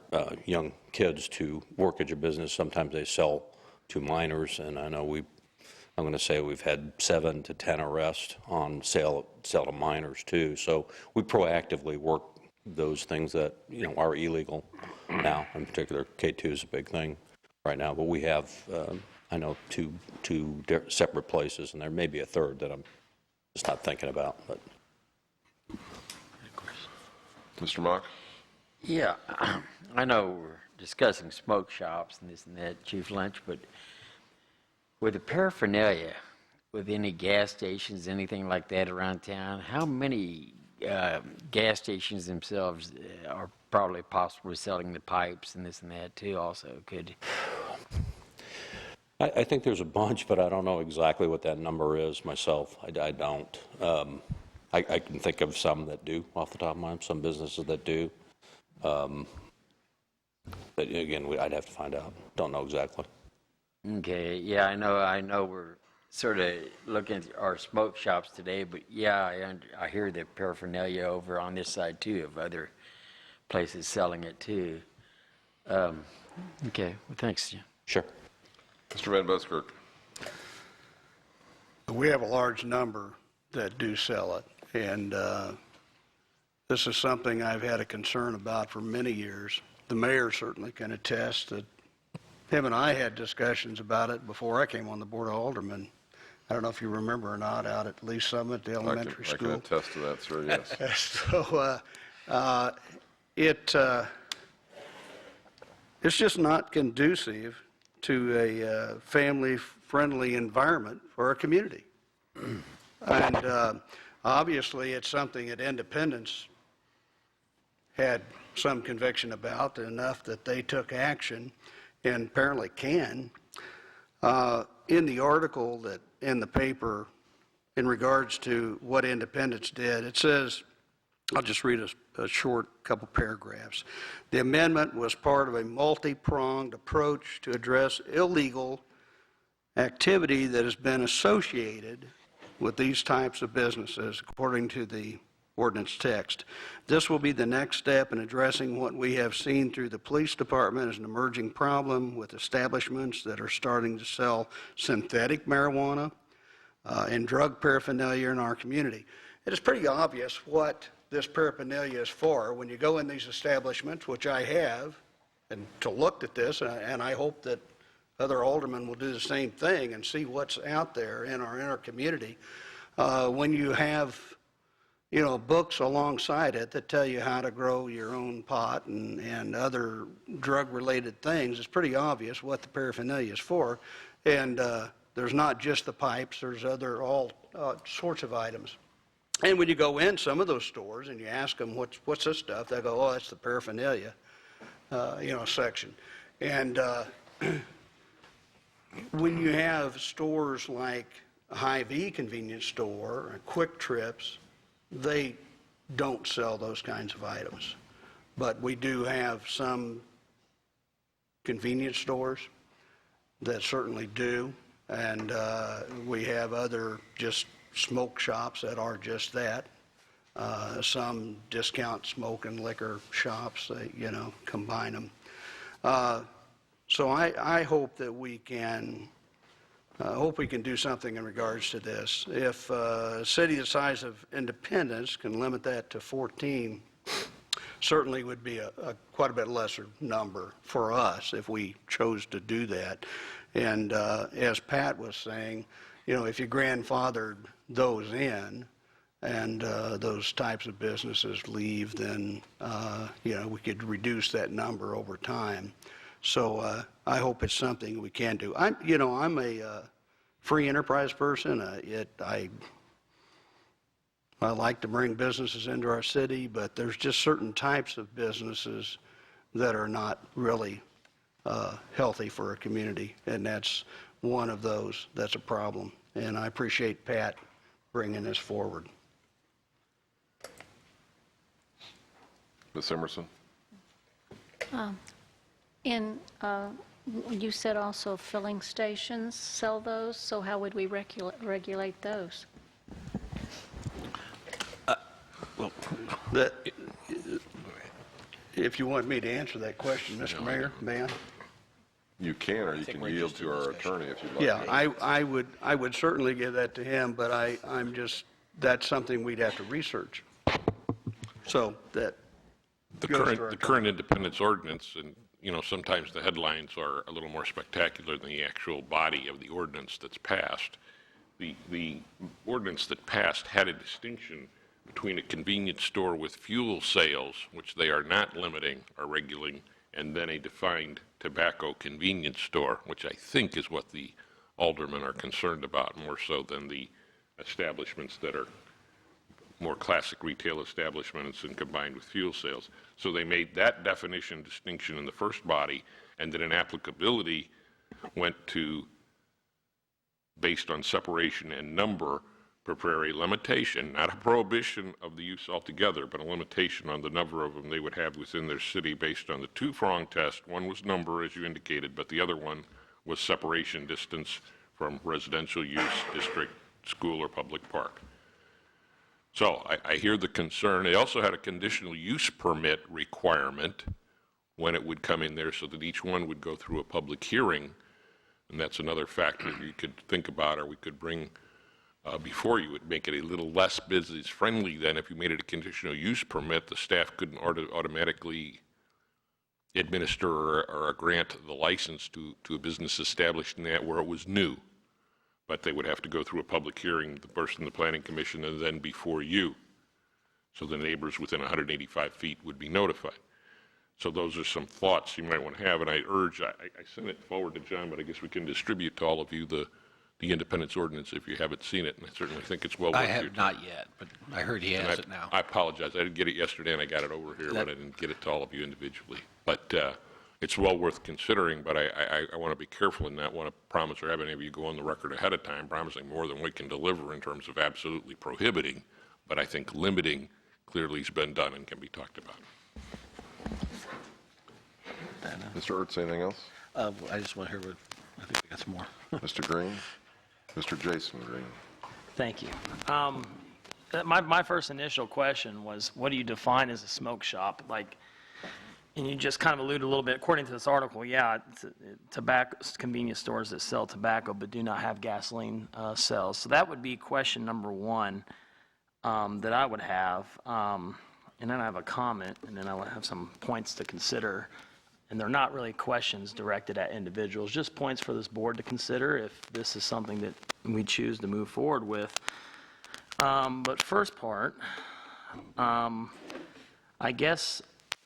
young kids to work at your business, sometimes they sell to minors, and I know I'm going to say we've had 7 to 10 arrests on sale to minors too. So we proactively work those things that are illegal now. In particular, K2 is a big thing right now, but we have I know two separate places, and there may be a third that I'm just not thinking about. But Mr. Mock? Yeah, I know we're discussing smoke shops and this and that, Chief Lynch, but with the paraphernalia, with any gas stations, anything like that around town, how many gas stations themselves are probably possibly selling the pipes and this and that too also could? I think there's a bunch, but I don't know exactly what that number is myself. I don't. I can think of some that do off the top of my mind, some businesses that do. But again, I'd have to find out. Don't know exactly. Okay, yeah, I know we're sort of looking at our smoke shops today, but yeah, I hear the paraphernalia over on this side too of other places selling it too. Okay, well, thanks, Jim. Sure. Mr. Van Buskirk. We have a large number that do sell it, and this is something I've had a concern about for many years. The mayor certainly can attest that him and I had discussions about it before I came on the Board of Aldermen. I don't know if you remember or not, out at Lee Summit, the elementary school. I can attest to that, sir, yes. So It's just not conducive to a family-friendly environment for our community. And obviously, it's something that Independence had some conviction about, enough that they took action, and apparently can. In the article that in the paper in regards to what Independence did, it says, I'll just read a short couple paragraphs. The amendment was part of a multi-pronged approach to address illegal activity that has been associated with these types of businesses, according to the ordinance text. This will be the next step in addressing what we have seen through the police department as an emerging problem with establishments that are starting to sell synthetic marijuana and drug paraphernalia in our community. It is pretty obvious what this paraphernalia is for. When you go in these establishments, which I have, and to look at this, and I hope that other aldermen will do the same thing and see what's out there in our community. When you have, books alongside it that tell you how to grow your own pot and other drug-related things, it's pretty obvious what the paraphernalia is for. And there's not just the pipes, there's all sorts of items. And when you go in some of those stores and you ask them, what's this stuff? They go, oh, that's the paraphernalia, section. And when you have stores like a Hy-Vee convenience store and Quick Trips, they don't sell those kinds of items. But we do have some convenience stores that certainly do, and we have other just smoke shops that are just that. Some discount smoke and liquor shops, combine them. So I hope that we can do something in regards to this. If a city the size of Independence can limit that to 14, certainly would be quite a bit lesser number for us if we chose to do that. And as Pat was saying, if you grandfathered those in and those types of businesses leave, then we could reduce that number over time. So I hope it's something we can do. I'm a free enterprise person. I like to bring businesses into our city, but there's just certain types of businesses that are not really healthy for a community, and that's one of those that's a problem. And I appreciate Pat bringing this forward. Ms. Emerson? You said also filling stations sell those, so how would we regulate those? If you want me to answer that question, Mr. Mayor, may I? You can, or you can yield to our attorney if you'd like. Yeah, I would certainly give that to him, but that's something we'd have to research. So that the current Independence ordinance, and sometimes the headlines are a little more spectacular than the actual body of the ordinance that's passed. The ordinance that passed had a distinction between a convenience store with fuel sales, which they are not limiting or regulating, and then a defined tobacco convenience store, which I think is what the aldermen are concerned about more so than the establishments that are more classic retail establishments and combined with fuel sales. So they made that definition distinction in the first body, and then in applicability went to, based on separation and number, prepare a limitation, not a prohibition of the use altogether, but a limitation on the number of them they would have within their city based on the two-prong test. One was number, as you indicated, but the other one was separation distance from residential use, district, school, or public park. So I hear the concern. They also had a conditional use permit requirement when it would come in there so that each one would go through a public hearing, and that's another factor you could think about, or we could bring before you. Would make it a little less business friendly than if you made it a conditional use permit. The staff couldn't automatically administer or grant the license to a business established in that where it was new, but they would have to go through a public hearing, first in the Planning Commission and then before you. so the neighbors within 185 feet would be notified. So those are some thoughts you might want to have, and I urge, I sent it forward to John, but I guess we can distribute to all of you the independence ordinance if you haven't seen it, and I certainly think it's well worth I your time. have not yet, but I heard he has it now. I apologize. I didn't get it yesterday, and I got it over here, but I didn't get it to all of you individually. But it's well worth considering, but I want to be careful and not want to promise or have any of you go on the record ahead of time promising more than we can deliver in terms of absolutely prohibiting, but I think limiting clearly has been done and can be talked about. Mr. Ertz, anything else? I just want to hear what, I think we got some more. Mr. Green? Mr. Jason Green? Thank you. My first initial question was, what do you define as a smoke shop? Like, and you just kind of alluded a little bit, according to this article, yeah, tobacco, convenience stores that sell tobacco but do not have gasoline sales. So that would be question number one that I would have. And then I have a comment, and then I will have some points to consider. And they're not really questions directed at individuals, just points for this board to consider if this is something that we choose to move forward with. But first part, I guess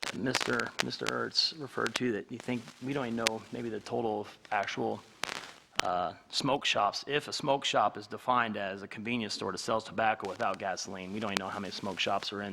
Mr. Ertz referred to that you think we don't even know maybe the total of actual smoke shops. If a smoke shop is defined as a convenience store that sells tobacco without gasoline, we don't even know how many smoke shops are in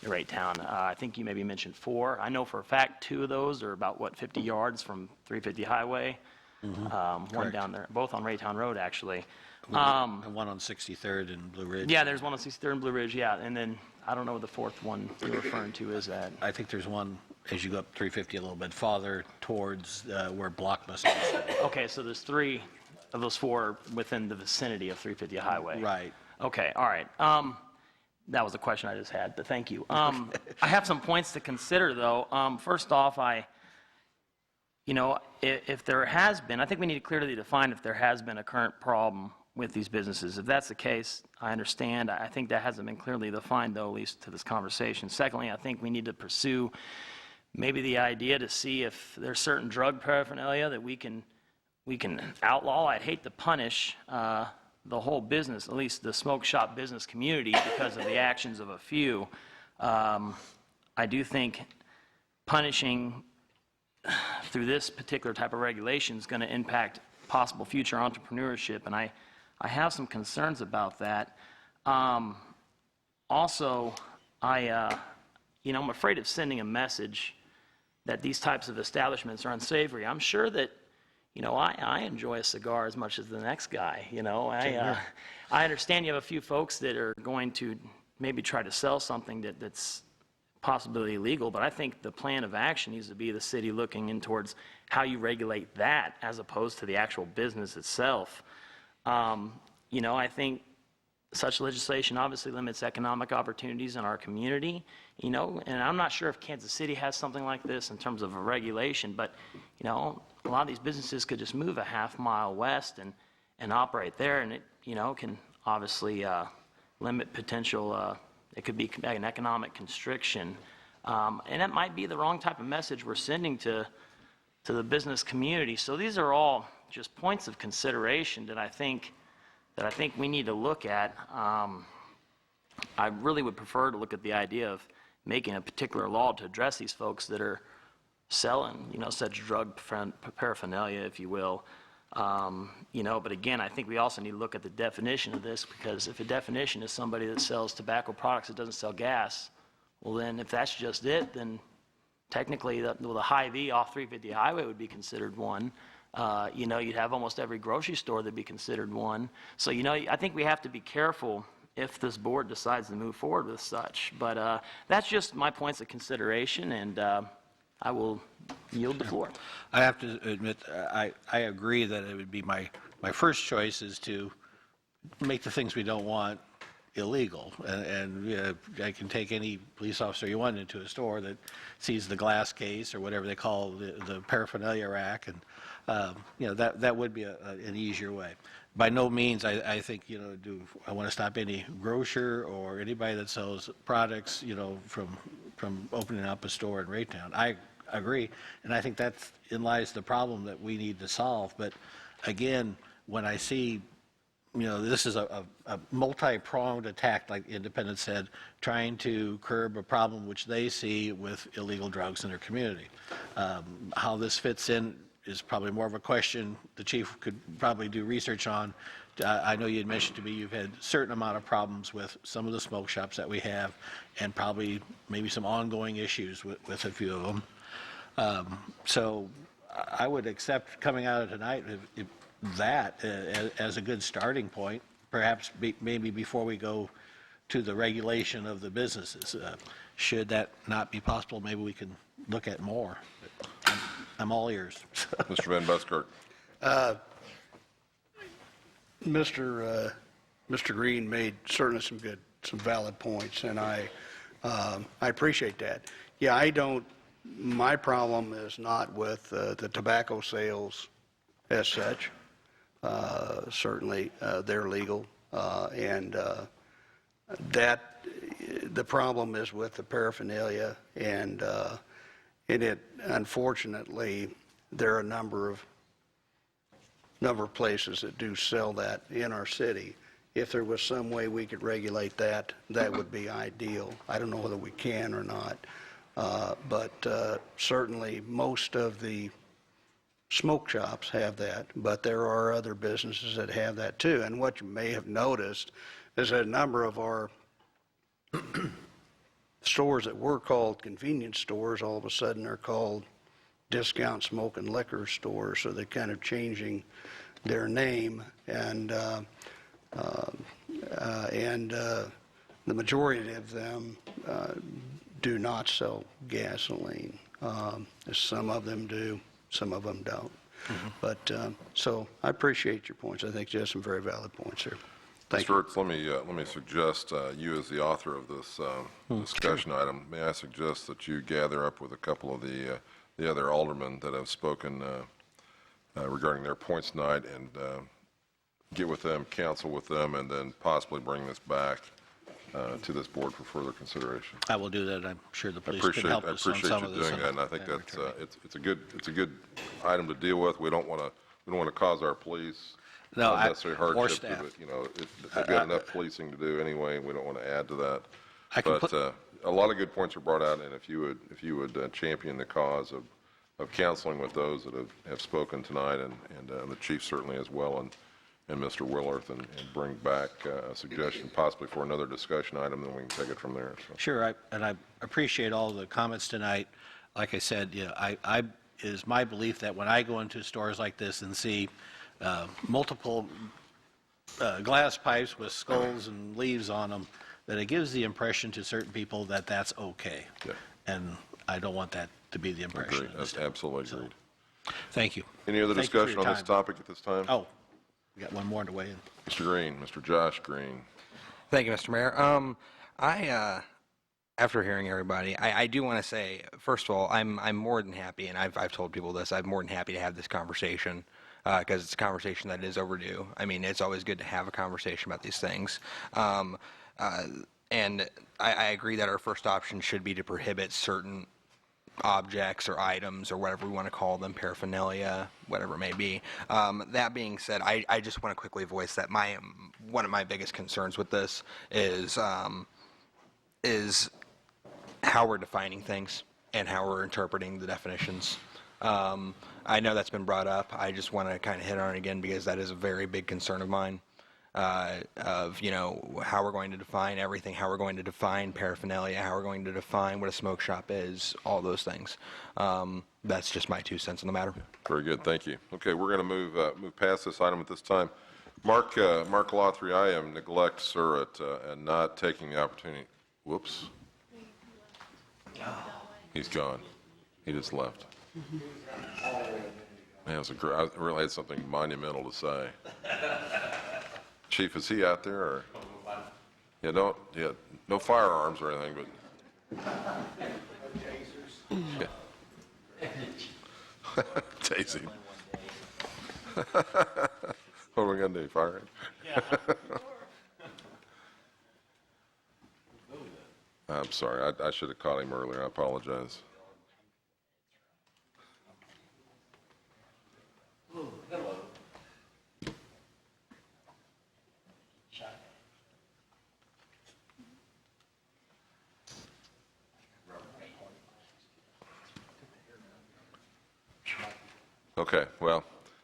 Raytown. I think you maybe mentioned 4. I know for a fact 2 of those are about, 50 yards from 350 Highway. One down there, both on Raytown Road, actually. And one on 63rd and Blue Ridge. Yeah, there's one on 63rd and Blue Ridge, yeah. And then I don't know what the 4th one you're referring to is at. I think there's one as you go up 350 a little bit farther towards where Blockbuster is. Okay, so there's 3 of those 4 within the vicinity of 350 Highway. Right. Okay, all right. That was the question I just had, but thank you. I have some points to consider, though. First off, if there has been, I think we need to clearly define if there has been a current problem with these businesses. If that's the case, I understand. I think that hasn't been clearly defined, though, at least to this conversation. Secondly, I think we need to pursue maybe the idea to see if there's certain drug paraphernalia that we can outlaw. I'd hate to punish the whole business, at least the smoke shop business community, because of the actions of a few. I do think punishing through this particular type of regulation is going to impact possible future entrepreneurship, and I have some concerns about that. Also, I'm afraid of sending a message that these types of establishments are unsavory. I'm sure that, I enjoy a cigar as much as the next guy. I understand you have a few folks that are going to maybe try to sell something that's possibly illegal, but I think the plan of action needs to be the city looking in towards how you regulate that as opposed to the actual business itself. I think such legislation obviously limits economic opportunities in our community, and I'm not sure if Kansas City has something like this in terms of a regulation, but, a lot of these businesses could just move a half-mile west and operate there, and it, can obviously limit potential, it could be an economic constriction. And that might be the wrong type of message we're sending to the business community. So these are all just points of consideration that I think we need to look at. I really would prefer to look at the idea of making a particular law to address these folks that are selling, such drug paraphernalia, if you will. But again, I think we also need to look at the definition of this, because if a definition is somebody that sells tobacco products that doesn't sell gas, well then, if that's just it, then technically the Hy-Vee off 350 Highway would be considered one. You'd have almost every grocery store that'd be considered one. So, I think we have to be careful if this board decides to move forward with such. But that's just my points of consideration, and I will yield the floor. I have to admit, I agree that it would be my first choice is to make the things we don't want illegal. And I can take any police officer you want into a store that sees the glass case or whatever they call the paraphernalia rack, and that would be an easier way. By no means, I think, I want to stop any grocer or anybody that sells products, from opening up a store in Raytown. I agree, and I think that's in lies the problem that we need to solve. But again, when I see this is a multi-pronged attack, like Independent said, trying to curb a problem which they see with illegal drugs in their community. How this fits in is probably more of a question the chief could probably do research on. I know you had mentioned to me you've had a certain amount of problems with some of the smoke shops that we have, and probably maybe some ongoing issues with a few of them. So I would accept coming out of tonight if that as a good starting point, perhaps maybe before we go to the regulation of the businesses. Should that not be possible, maybe we can look at more. But I'm all ears. Mr. Van Buskirk. Mr. Green made certainly some valid points, and I appreciate that. Yeah, my problem is not with the tobacco sales as such. Certainly, they're legal, and that the problem is with the paraphernalia, and unfortunately, there are a number of places that do sell that in our city. If there was some way we could regulate that, that would be ideal. I don't know whether we can or not, but certainly most of the smoke shops have that, but there are other businesses that have that too. And what you may have noticed is that a number of our stores that were called convenience stores, all of a sudden are called discount smoke and liquor stores, so they're kind of changing their name, and the majority of them do not sell gasoline. Some of them do, some of them don't. But so I appreciate your points. I think you have some very valid points here. Thank you. Mr. Ertz, let me suggest, you as the author of this discussion item, may I suggest that you gather up with a couple of the other aldermen that have spoken regarding their points tonight, and get with them, counsel with them, and then possibly bring this back to this board for further consideration. I will do that. I'm sure the police can help us on some of this. I appreciate you doing that, and I think that's it's a good item to deal with. We don't want to cause our police unnecessary hardship. They've got enough policing to do anyway, and we don't want to add to that. But a lot of good points are brought out, and if you would champion the cause of counseling with those that have spoken tonight, and the chief certainly as well, and Mr. Willerth, and bring back a suggestion possibly for another discussion item, then we can take it from there. So. Sure, and I appreciate all the comments tonight. Like I said, it is my belief that when I go into stores like this and see multiple glass pipes with skulls and leaves on them, that it gives the impression to certain people that that's okay. Yeah. And I don't want that to be the impression. Agreed. That's absolutely agreed. Thank you. Any other discussion on this topic at this time? Oh, we got one more to weigh in. Mr. Green, Mr. Josh Green. Thank you, Mr. Mayor. After hearing everybody, I do want to say, first of all, I'm more than happy, and I've told people this, I'm more than happy to have this conversation, because it's a conversation that is overdue. I mean, it's always good to have a conversation about these things. And I agree that our first option should be to prohibit certain objects or items or whatever we want to call them, paraphernalia, whatever it may be. That being said, I just want to quickly voice that one of my biggest concerns with this is how we're defining things and how we're interpreting the definitions. I know that's been brought up. I just want to kind of hit on it again because that is a very big concern of mine. Of how we're going to define everything, how we're going to define paraphernalia, how we're going to define what a smoke shop is, all those things. That's just my 2 cents on the matter. Very good, thank you. Okay, we're going to move past this item at this time. Mark Lothry, I am neglect, sir, at not taking the opportunity. Whoops. He's gone. He just left. Man, I really had something monumental to say. Chief, is he out there? Or? No firearms or anything, but. Tasing. What are we going to do, fire him? I'm sorry, I should have caught him earlier, I apologize. Okay, well,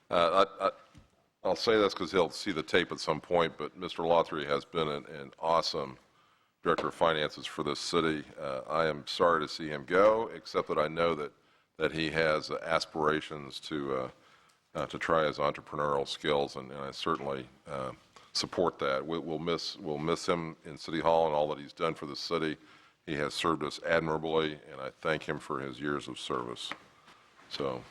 I'll say this because he'll see the tape at some point, but Mr. Lothry has been an awesome Director of Finances for this city. I am sorry to see him go, except that I know that he has aspirations to try his entrepreneurial skills, and I certainly support that. We'll miss him in City Hall and all that he's done for the city. He has served us admirably, and I thank him for his years of service. So,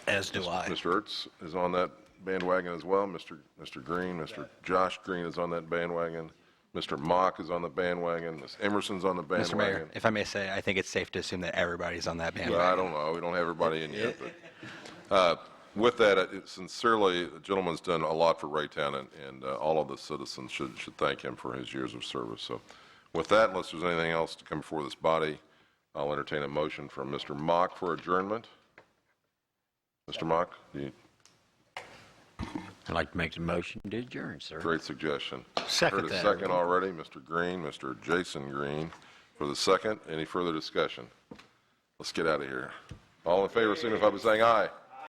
As do I. Mr. Ertz is on that bandwagon as well. Mr. Green, Mr. Josh Green is on that bandwagon. Mr. Mock is on the bandwagon. Ms. Emerson's on the bandwagon. Mr. Mayor, if I may say, I think it's safe to assume that everybody's on that bandwagon. Well, I don't know. We don't have everybody in yet. But with that, sincerely, the gentleman's done a lot for Raytown, and all of the citizens should thank him for his years of service. So with that, unless there's anything else to come before this body, I'll entertain a motion from Mr. Mock for adjournment. Mr. Mock, I'd like to make the motion to adjourn, sir. great suggestion. Second Heard a that. second already, Mr. Green, Mr. Jason Green for the second. Any further discussion? Let's get out of here. All in favor, signify by saying aye.